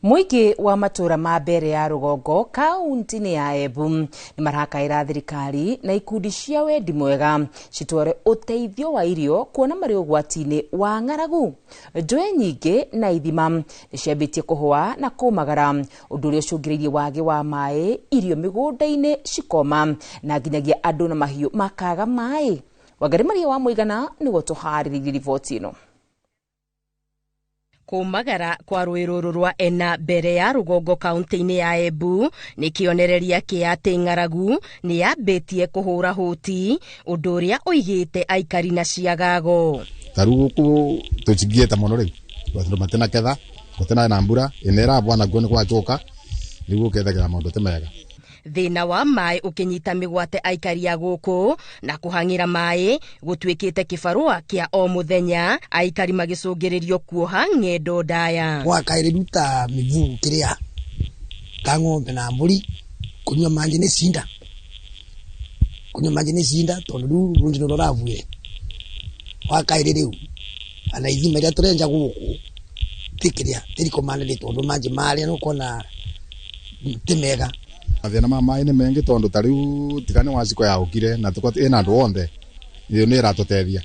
Muingi wa matura ma mbere ya Rugongo kaunti-ini ya Embu ni marakaira thirikari na ikundi cia wendi mwega citware uteithio wa irio kuona mari ugwati-ini wa ng'aragu. Njũĩ nyingĩ na ithima niciambitie kuhwa na kumagara, undu uria ucũngĩrĩirie wagi wa maĩ, irio mĩgũnda-inĩ cikoma na nginyagia andu na mahiũ makaga maĩ. Wangari Maria wa Muigana nĩguo tũharĩrĩirie riboti ĩno. Kumagara kwa rũĩ rũrũ rwa Ena mbere ya Rugongo kaunti-ini ya Embu nĩ kĩonereria kĩa atĩ ng'aragu nĩ yambĩtie kũhũra hũti, ũndũ ũrĩa ũigĩte aikari na ciagago. Tarĩu gũkũ tũtingiĩte mũno rĩu, tondũ matena ketha, gũtena na mbura, ĩnera bwana guo nĩ gwacoka, nĩguo kethagĩra maũndũ te mega. Thĩna wa maĩ ũkĩnyita mĩgwate aikari a gũkũ na kũhang'ĩra maĩ gũtuĩkĩte kĩbarũa kĩa o mũthenya, aikari magĩcũngĩrĩrio kuoha ng'endo ndaya. Gwakaĩrĩru ta mĩbugu kĩrĩa ta ng'ombe na mbũri kũnyua maĩ nĩ cinda, tondũ rĩu rũnji nĩ rũrabuire. Wakaĩrĩ rĩu ana ithima iria tũrenja gũkũ tikĩrĩa tirikomanĩrĩ tondũ maĩ marĩa nũkona ti mega. Mathĩna ma maĩ nĩ mengi tondũ ta rĩu tigane wa ciko ya ũkire na ĩna andũ othe iyo nĩ ĩratũteithia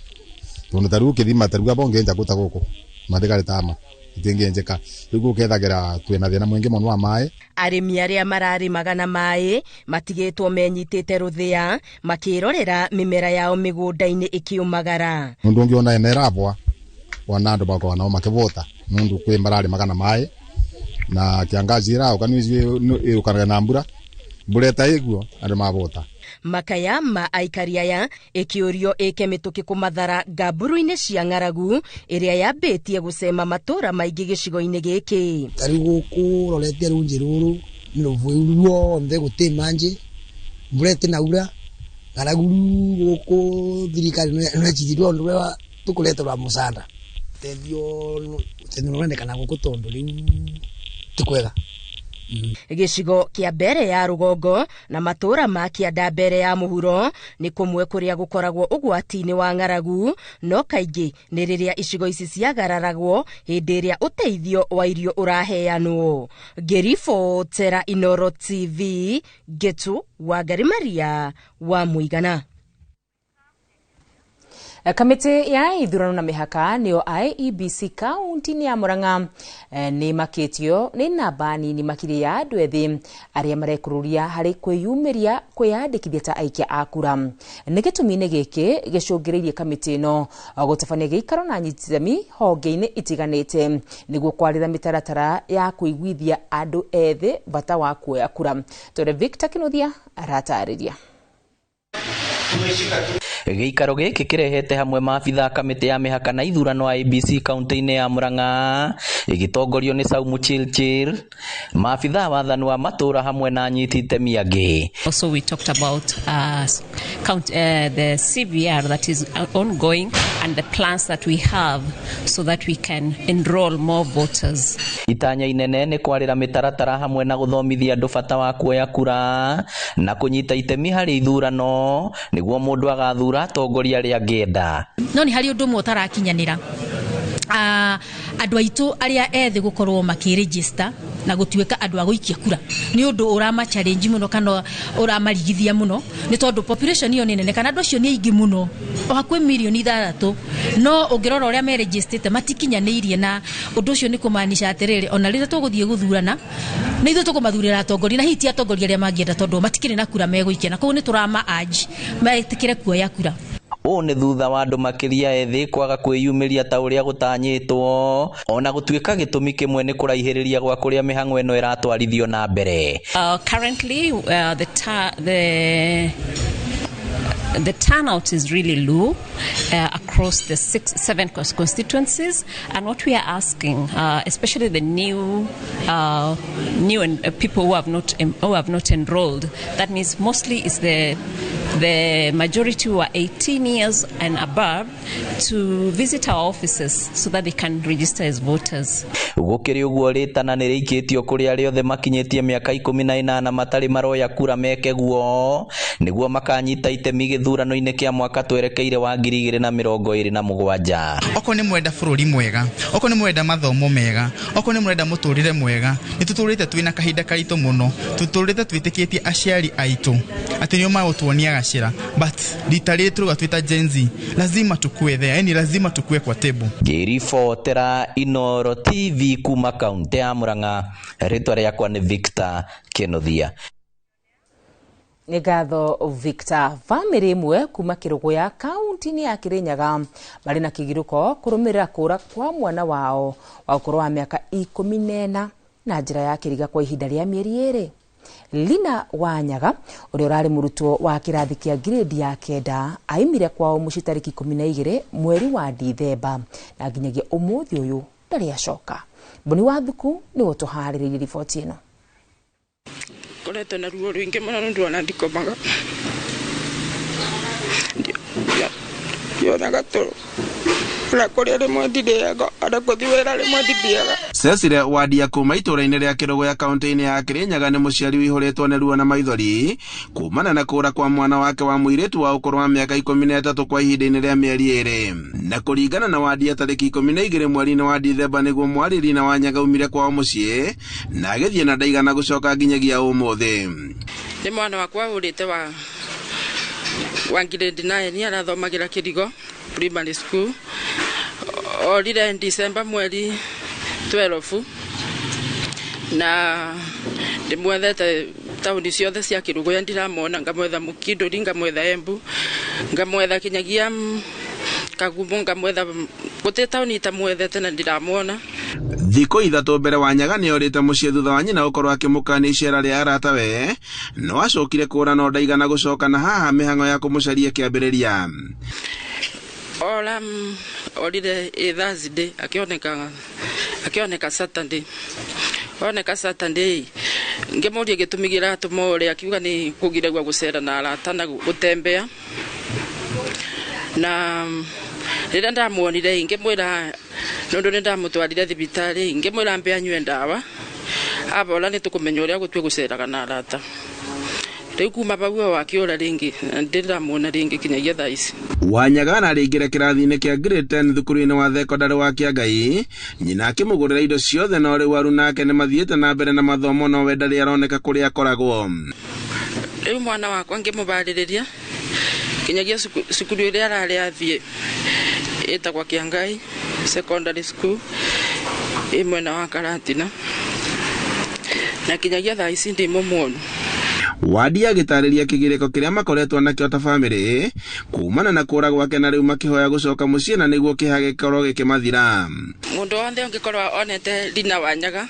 tondũ ta rĩu kĩthima ta rĩu abongenja gũta gũkũ mathigari tama itingĩenjeka rĩu gũkethagĩra twĩna thĩna mũingĩ mũno wa maĩ. Arĩmi arĩa mararĩmaga na maĩ matigĩtwo menyitĩte rũthĩa makĩrorera mĩmera yao mĩgũnda-inĩ ĩkĩũmagara. Mũndũ ũngĩona ene ĩrabwa wana andũ makoragwo nao makĩbũta mũndũ kwĩ mararĩmaga na maĩ na kiangazi ĩrauka nĩyũkanaga na mbura bureta iguo andũ mabota. Makaya ma aikari aya ĩkĩũrio ĩke mĩtũkĩ kũmathara ngamburu-inĩ cia ng'aragu ĩrĩa yambĩtie gũcema matũra maingĩ gĩcigo-inĩ gĩkĩ. Tarĩu gũkũ rorete rũnji rũrũ nĩ rũbũĩ ruothe gũtĩ manjĩ mbura ĩtĩnaura, ng'aragu gũkũ thirikari nĩĩcithirwo ũndũ ũrĩa tũkũreterwa mũcanda. Ũteithio nĩũrendekana gũkũ tondũ rĩu ti kwega. Gĩcigo kĩa mbere ya Rugongo na matũra ma kĩanda mbere ya mũhuro nĩ kũmwe kũrĩa gũkoragwo ũgwati-inĩ wa ng'aragu, no kaingĩ nĩ rĩrĩa icigo ici ciagararagwo hĩndĩ ĩrĩa ũteithio wa irio ũraheanwo. Ngĩribotera Inooro TV, Getu Wangari Maria wa Muigana. Kamĩtĩ ya ithurano na mĩhaka nĩyo IEBC kaunti-inĩ ya Murang'a nĩ makĩtio nĩ namba nini makĩria ya andũ ethĩ arĩa marekũrũria harĩ kwĩyumĩria kwĩyandĩkithia ta aikia a kura. Nĩ gĩtũmi-inĩ gĩkĩ gĩcũngĩrĩirie kamĩtĩ ĩno gũtabania gĩikaro na anyitithani honge-inĩ itiganĩte nĩguo kwarĩra mĩtaratara ya kũiguithia andũ ethĩ bata wa kuoya kura. Tore Victor Kinuthia aratarĩria. Gĩikaro gĩkĩ kĩrehete hamwe maabitha kamĩtĩ ya mĩhaka na ithurano IEBC kaunti-inĩ ya Murang'a ĩgĩtongorio nĩ Saumu Chilchil, maabitha wathani wa matũra hamwe na anyiti itemi angĩ. Also we talked about the CVR that is ongoing and the plans that we have so that we can enroll more voters. Itanya inene nĩ kwarĩra mĩtaratara hamwe na gũthomithia andũ bata wa kuoya kura na kũnyita itemi harĩ ithurano nĩguo mũndũ agathura atongoria arĩa angĩenda. No nĩ harĩ ũndũ ũmwe ũtarakinyanĩra. Andũ aitũ arĩa ethĩ gũkorwo makĩregister na gũtuĩka andũ a gũikia kura nĩ ũndũ ũrama challenge mũno kana ũramarigithia mũno, nĩ tondũ population iyo nĩ nene kana andũ acio nĩ aingĩ mũno, o hakuhĩ milioni 6, no ũngĩrora ũrĩa meregistrĩte matikinyanĩirie, na ũndũ ũcio nĩ kũmaanisha atĩrĩrĩ, ona rĩrĩa tũgũthiĩ gũthurana nĩ ithuĩ tũkũmathurĩra atongoria na hihi ti atongoria arĩa mangĩenda tondũ matikĩrĩ na kura megũikia, na koguo nĩ tũrama urge metĩkĩre kuoya kura. Ũũ nĩ thutha wa andũ makĩria ethĩ kwaga kwĩyumĩria ta ũrĩa gũtanyĩtwo, ona gũtuĩka gĩtũmi kĩmwe nĩ kũraihĩrĩria gwa kũrĩa mĩhang'o ĩno ĩratwarithio na mbere. Currently the turnout is really low across the 7 constituencies, and what we are asking, especially the new people who have not enrolled, that means mostly is the the majority who are 18 years and above to visit our offices so that they can register as voters. Gukiri uguo ritana ni riikitio kuri aria othe makinyitie miaka 18 matari maroya kura meke guo niguo makanyita itemi githurano-ini kia mwaka twerekeire wa 2027. Oko ni mwenda bururi mwega, oko ni mwenda mathomo mega, oko ni mwenda muturire mwega, nituturite twina kahinda karito muno, tuturite twitikitie aciari aitu ati nio magutuonia gacira, but litaritu gatwita Gen Z, lazima tukue there, yani lazima tukue kwa table. Girifotera Inoro TV kuma kaunti ya Murang'a, ritwa riakwa ni Victor Kenothia. Nĩ ngatho Victor. Family imwe kuma Kirugu ya kaunti ya Kirinyaga bari na kigiruko kurumira kura kwa mwana wao wa ukuru wa miaka 14 na njira ya kiriga kwa ihinda rĩa mieri 2. Lina Wanyaga uria urari murutwo wa kirathi kia grade ya 9 aimire kwao muci tariki 12 mweri wa Dithemba na nginyagia umuthi uyu ndari acoka. Boni wa thuku ni utuhariririe riboti ino. Koleto na ruo rwingi muno ndona ndikomaga ndio nagato la kore rimwe ndithiaga ara kuthiwira rimwe ndithiaga. Cecile wadi ya kuma itura-ini ria Kirugu ya kaunti-ini ya Kirinyaga ni muciari wihuritwo ni ruo na maithori kumana na kura kwa mwana wake wa muiritu wa ukuru wa miaka 13 kwa ihinda-ini ria mieri 2 na kuringana na wadi ya tariki 12 mweri-ini wa Dithemba niguo mwariri na Wanyaga umire kwao mucii na agithie na ndaigana gucoka nginyagia umuthi. Ni mwana wakwa urite wa grade 9 arathomagira Kirigo primary school orire December mweri 12 na ndimwethete tauni ciothe cia Kirugu ya ndiramona ngamwetha Mukinduri ngamwetha Embu ngamwetha kinyagia Kagumo ngamwetha guti tauni ta mwethete na ndiramona. Thiko ithatu mbere Wanyaga ni orite mucii thutha wa nyina ukorwo akimukania icera ria aratawe no acokire kura no ndaigana gucoka na haha mihango ya kumucaria kiambiriria. Ola orire Thursday akioneka Saturday oneka Saturday ngemuria gitumigira tumore akiuga ni kugiregwa gucera na arata na gutembea na rira ndamuonire ngimwira nondu ni ndamutwarire thibitari ngimwira mbe anywe ndawa abola ni tukumenya uria gutwe guceraga na arata. Riu kuma bau wakiora ringi ndiramuona ringi kinyagia thaisi. Wanyaga na ringire kirathi-ini kia grade 10 thukuru-ini wa thekondari wa Kiangai nyina akimugurira indo ciothe no riu aru nake ni mathiete na mbere na mathomo no wenda ri aroneka kuria akoragwo. Riu mwana wakwa ngimubariria kinyagia cukuru iria arari athie etagwa Kiangai secondary school imwena wa Karatina na kinyagia thaisi ndi mumuonu. Wadi agitariria kigiriko kiria makoretwo nakio ta family kumana na kura gwake na riu makihoya gucoka mucii na niguo kihage gikorwo gikimathira. Mundu wothe ungikorwo onete Lina Wanyaga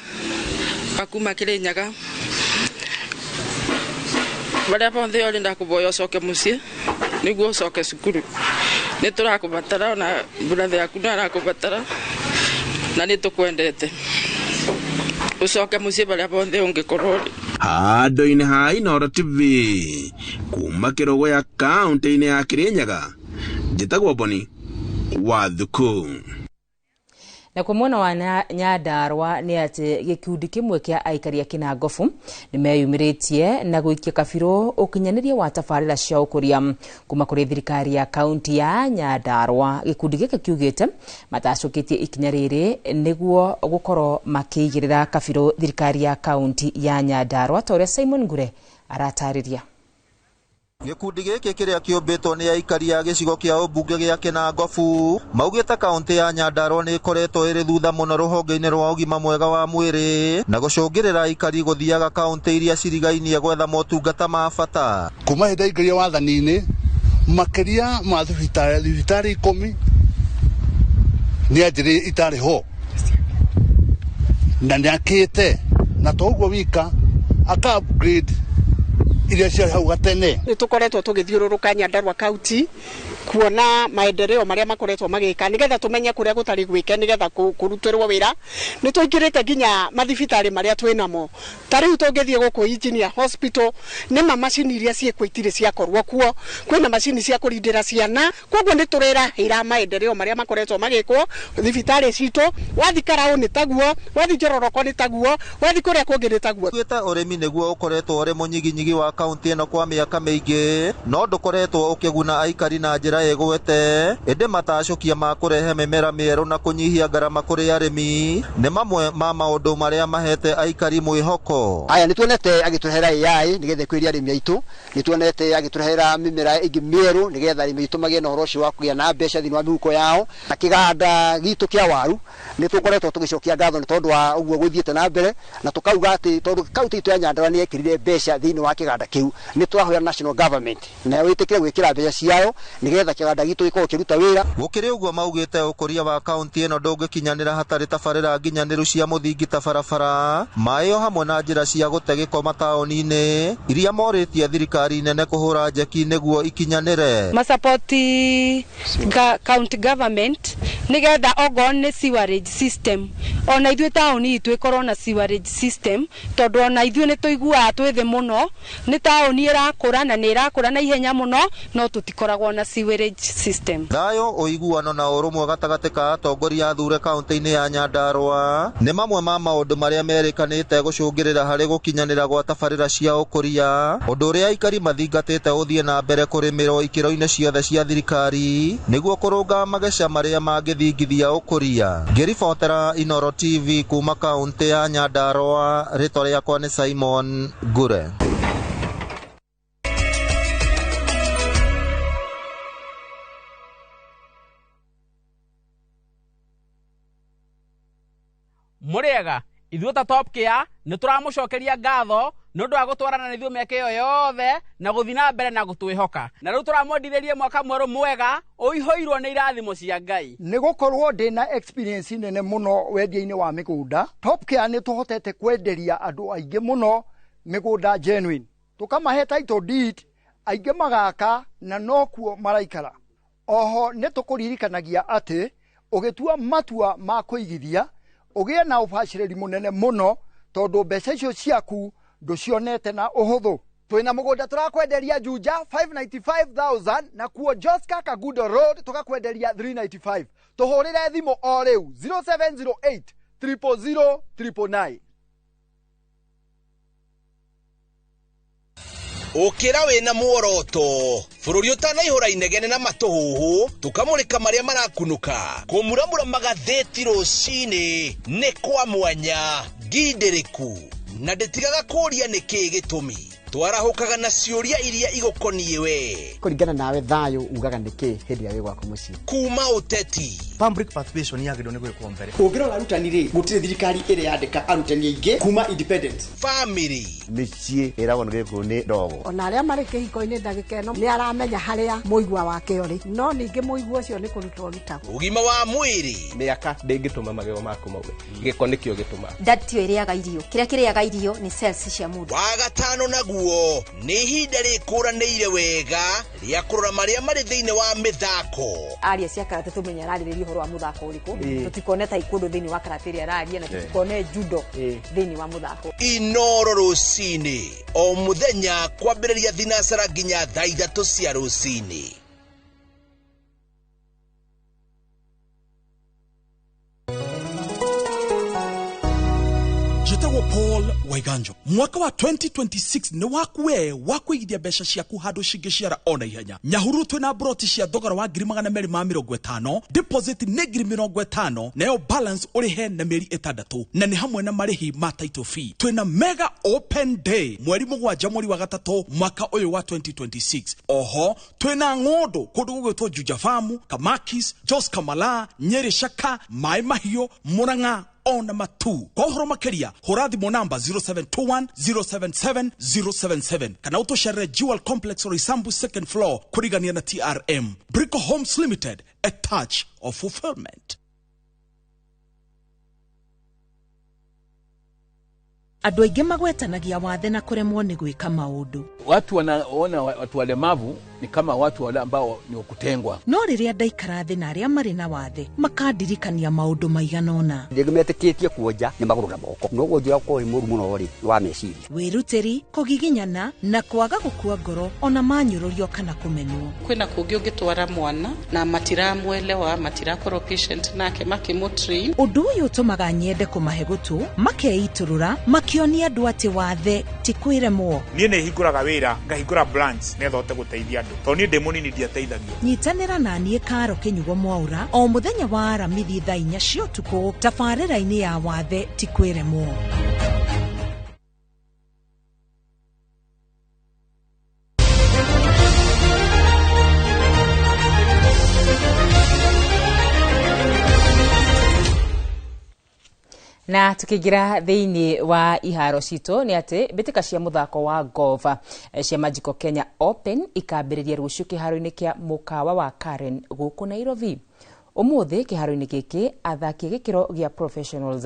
akuma Kirinyaga baria bonthe ori ndakuboya ucoke mucii niguo ucoke cukuru ni turakubatara na brother yaku narakubatara na ni tukwendete ucoke mucii baria bonthe ungikorwo Handu-ini ha Inoro TV kuma Kirugu ya kaunti-ini ya Kirinyaga njitagwo Boni wa thuku. Na kwa mwena wa Nyandarua ni ati gikundi kimwe kia aikari a Kinangofu ni meyumiritie na guikia kabiro ukinyaniria wa tabarira cia ukuria kuma kuri thirikari ya kaunti ya Nyandarua. Gikundi giki kiugite matacoketie ikinya riri niguo gukorwo makigirira kabiro thirikari ya kaunti ya Nyandarua ta uria Simon Ngure aratariria. Gikundi giki kiria kiumbitwo ni aikari a gicigo kia ubunge gia Kinangofu maugite kaunti ya Nyandarua ni ikoretwo iri thutha muno ruhonge-ini rwa ugima mwega wa mwiri na gucungirira aikari guthiaga kaunti iria cirigainie gwetha motungata ma bata. Kuma hinda ingiria wathani-ini makiria ma thibitari 10 ni ajiri itari ho na niakite na toguo wika aka upgrade iria cia hau gatene. Ni tukoretwo tugithiururuka Nyandarua County kuona maendeleo maria makoretwo magika nigetha tumenye kuria gutari gwike nigetha kurutwerwo wira ni tuingirite ginya mathibitari maria twinamo tari utongethie guku Engineer Hospital ni macini iria ciikwitire cia korwo kuo kwina macini cia kurindira ciana koguo ni turera ira maendeleo maria makoretwo magikwo thibitari citu wathikara ni taguo wathi Njororoko ni taguo wathi kuria kungi ni taguo gwita urimi niguo ukoretwo uri munyiginyigi wa kaunti eno kwa miaka mingi no ndukoretwo ukiguna aikari na njira egwete ende matacokia ma kurehe mimera mieru na kunyihia garama kuri arimi ni mamwe ma maundu maria mahete aikari mwihoko aya nituonete agiturehera AI nigetha kwiria arimi aitu nituonete agiturehera mimera ingi mieru nigetha arimi aitu magie na horoci wa kugia na mbeca thini wa mihuko yao na kiganda gitu kia waru nitukoretwo tugicokia ngatho ni tondu wa uguo guthiete na mbere na tukauga ati tondu kaunti itu ya Nyandarua ni ekirire mbeca thini wa kiganda kiu ni twahoya national government na witikire gwikira mbeca ciao nigetha kiganda gitu giko kiruta wira gukiri uguo maugite ukoria wa kaunti eno ndungikinyanira hatari tabarira nginyaniru cia muthingi ta barabara mayo hamwe na njira cia gutegeko mataoni-ini iria moritie thirikari nene kuhura njeki niguo ikinyanire masapoti county government nigetha ogon ni sewerage system ona ithuĩ taoni itu ikorwo na sewerage system tondu ona ithuĩ ni tuigua twithe muno ni taoni irakura na ni irakura na ihenya muno no tutikoragwo na sewerage system thayo uiguano na urumwe gatagati ka atongoria athure kaunti-ini ya Nyandarua ni mamwe ma maundu maria merikanite gucungirira hari gukinyanira gwa tabarira cia ukoria undu uria aikari mathingatite uthie na mbere kurimirwo ikiro-ini ciothe cia thirikari niguo kurunga mageca maria mangithingithia ukoria ngiribotera Inoro TV kuma kaunti ya Nyandarua ritwa riakwa ni Simon Gure. Muriega ithuĩ ta Top Care nĩ tũramucokeria ngatho nĩ ũndũ wa gũtwarana na ithuĩ mĩaka ĩyo yothe na gũthiĩ na mbere na gũtwĩhoka na rĩu tũramwendithĩrie mwaka mwerũ mwega ũihũirwo nĩ irathimo cia Ngai nĩ gũkorwo ndĩna experience nene mũno wendia-inĩ wa mĩgũnda Top Care nĩ tũhotete kwenderia andũ aingĩ mũno mĩgũnda genuine tũkamahe title deed aingĩ magaka na nokuo maraikara oho nĩ tũkũririkanagia atĩ ũgĩtua matua ma kũigithia ugie na ubashiriri munene muno tondu mbeca icio ciaku nducionete na uhuthu twina mugunda turakwenderia Juja 595,000 na kuo Joska Kagudo Road tukakwenderia 395 tuhurire thimo o riu 0708 000 999 ukira wina muoroto bururi utanaihura inegene na matuhuhu tukamurika maria marakunuka kumuramura magatheti rucini ni kwa mwanya ngindiriku na nditigaga kuria niki gitumi twarahukaga na ciuria iria igukonie we kuringana nawe thayo ugaga niki hindi ya wigwa kumuci kuma uteti public participation yagirwo ni gwikwo mbere ungirora arutani ri gutire thirikari iri yandika arutani aingi kuma independent family micie irawo ngiko ni ndogo ona aria mari kihiko-ini ndagika ino ni aramenya haria muigwa wake uri no ningi muigwa ucio ni kurutwo rutagwo ugima wa mwiri miaka ndingituma magego maku mauge giko nikio gituma ndatio iriaga irio kiria kiriaga irio ni cells cia mundu wa gatano naguo ni ihinda rikuranĩire wega ria kurora maria mari thiini wa mithako aria cia karate tumenya ararĩrĩria uhoro wa muthako uriku tutikone taekwondo thiini wa karate ria araria na tutikone judo thiini wa muthako Inoro rucini o muthenya kwambĩrĩria thinacara nginya thaa 3 cia rucini Jitawa Paul Waiganjo. Mwaka wa 2026 ni wakuwe wakuigithia mbeca ciaku handu cingĩciara ona ihenya. Nyahuru twina broti cia thogora wa 250,000, deposit ni 50,000, nayo balance urihe na mieri 6 na ni hamwe na marihi ma title fee. Twina mega open day mweri 7 mweri wa gatatu mwaka uyu wa 2026. Oho twina ng'ondo kundu gugwitwo Juja Farm, Kamakis, Jos Kamala, Nyeri Shaka, Mai Mahio, Murang'a ona matu. Kwa uhoro makeria hura thimo namba 0721 077 077 kana utoshere Jewel Complex or Isambu second floor kurigania na TRM. Brico Homes Limited, a touch of fulfillment. Andũ aingĩ magwetanagia wathe na kuremwo ni gwika maundu. Watu wanaona watu walemavu ni kama watu wale ambao ni kutengwa. No riria ndaikara thi na aria mari na wathe makandirikania maundu maiganona. Ndigimetikitie kuonja ni maguru na moko. No wonjira ko ni murumu no ri wa meciria. Wiruteri, kugiginyana na kwaga gukua ngoro ona manyururio kana kumenwo. Kwina kungi ungitwara mwana na matiramwelewa matirakorwo patient nake makimutri. Undu uyu utumaga nyende kumahe gutu makeiturura makionia andu ati wathe ti kwiremwo. Nie ne hinguraga wira ngahingura branch nethote guteithia andu to ni demonini ndiateithagia. Nyitanira na nie Karo Kinyugo Mwaura o muthenya wa Aramithi thaa 4 cia utuku tabarĩra-inĩ ya wathe ti kwiremwo. Na tukigira thiini wa iharo cito ni ati bitika cia muthako wa golf cia Magical Kenya Open ikambiriria rucio kiharo-ini kia mukawa wa Karen guku Nairobi. Umuthi kiharo-ini giki athaki gikiro gia professionals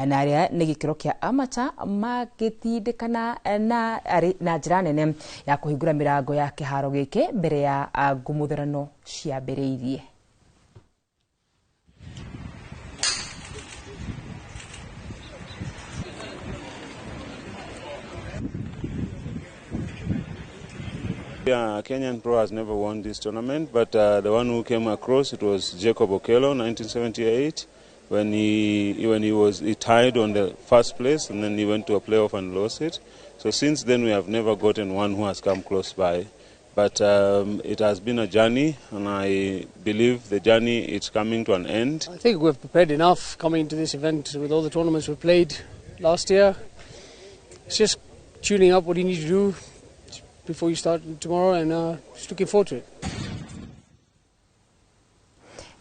na aria ni gikiro kia amateur magitindikana na njira nene ya kuhingura mirango ya kiharo giki mbere ya ngumuthirano ciambiriirie. Yeah, Kenyan Pro has never won this tournament, but the one who came across, it was Jacob Okello, 1978, when he tied on the first place, and then he went to a playoff and lost it. So since then, we have never gotten one who has come close by. But it has been a journey, and I believe the journey is coming to an end. I think we've prepared enough coming into this event with all the tournaments we played last year. It's just tuning up what you need to do before you start tomorrow, and just looking forward to it.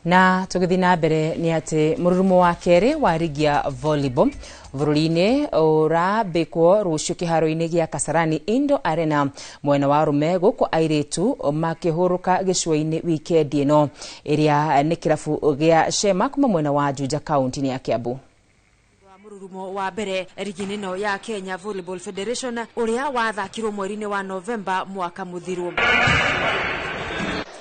Na tugithi na mbere ni ati mururumo wa keri wa rigi ya volleyball bururi-ini urambikwo rucio kiharo-ini gia Kasarani Indo Arena mwena wa rume guku airitu makihuruka gicua-ini weekend ino iria ni kirabu gia Shema kuma mwena wa Juja county ya Kiambu. Mururumo wa mbere rigi no ya Kenya Volleyball Federation uria wathakirwo mweri-ini wa November mwaka muthiru.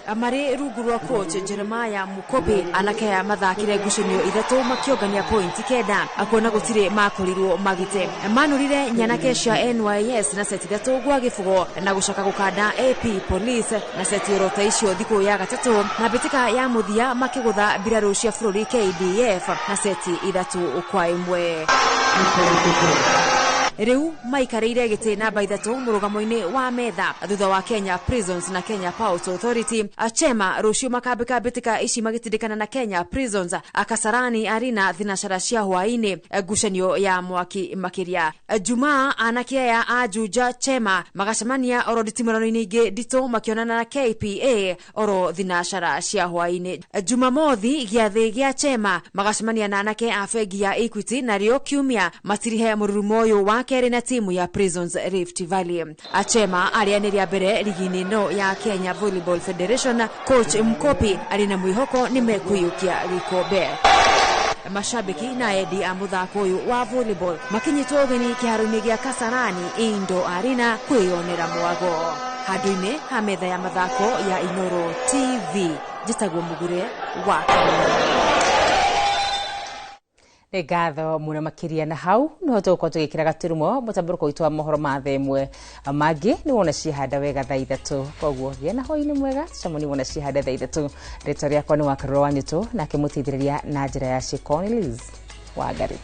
Amari rugurwa coach Jeremiah Mukobe anake ya mathakire ngucanio 3 makiongania point 9 akona gutire makorirwo magite manurire nyanake cia NYS na seti 3 gwa gifugo na gucoka gukanda AP Police na seti rota icio thiku ya gatatu na bitika ya muthia makigutha biraru cia bururi KDF na seti 3-1. Riu maikareire gite namba 3 murugamo-ini wa metha thutha wa Kenya Prisons na Kenya Pulse Authority. Achema rucio makambika bitika ici magitindikana na Kenya Prisons Kasarani Arena thinashara cia hwaini ngucanio ya mwaki makiria. Jumaa anakia ya Ajuja Chema magacemania oro ditimurano-ini ingi dito makionana na KPA oro thinashara cia hwaini. Jumamothi giathi gia Chema magacemania na anake a fegi ya Equity na rio kiumia matirihe mururumo uyu wa keri na timu ya Prisons Rift Valley. Achema arianiria mbere ligi no ya Kenya Volleyball Federation. Coach Mkopi arina mwihoko ni mekuyukia gikombe. Mashabiki na edi a muthako uyu wa volleyball makinyitwo ugeni kiharo-ini gia Kasarani Indo Arena kwiyonera mwago. Handu-ini ha metha ya mathako ya Inoro TV jitagwo Mugure wa Ngatho muna makiria na hau no tuko tugikira gaturumo mutamburuko witwa mohoro mathemwe mangi ni wona cihanda wega thaa 3 koguo gie na hoini mwega camoni wona cihanda thaa 3 rito riakwa ni Wakaruro Wanyuto na kimutithiriria na njira ya Cornelius Wangari.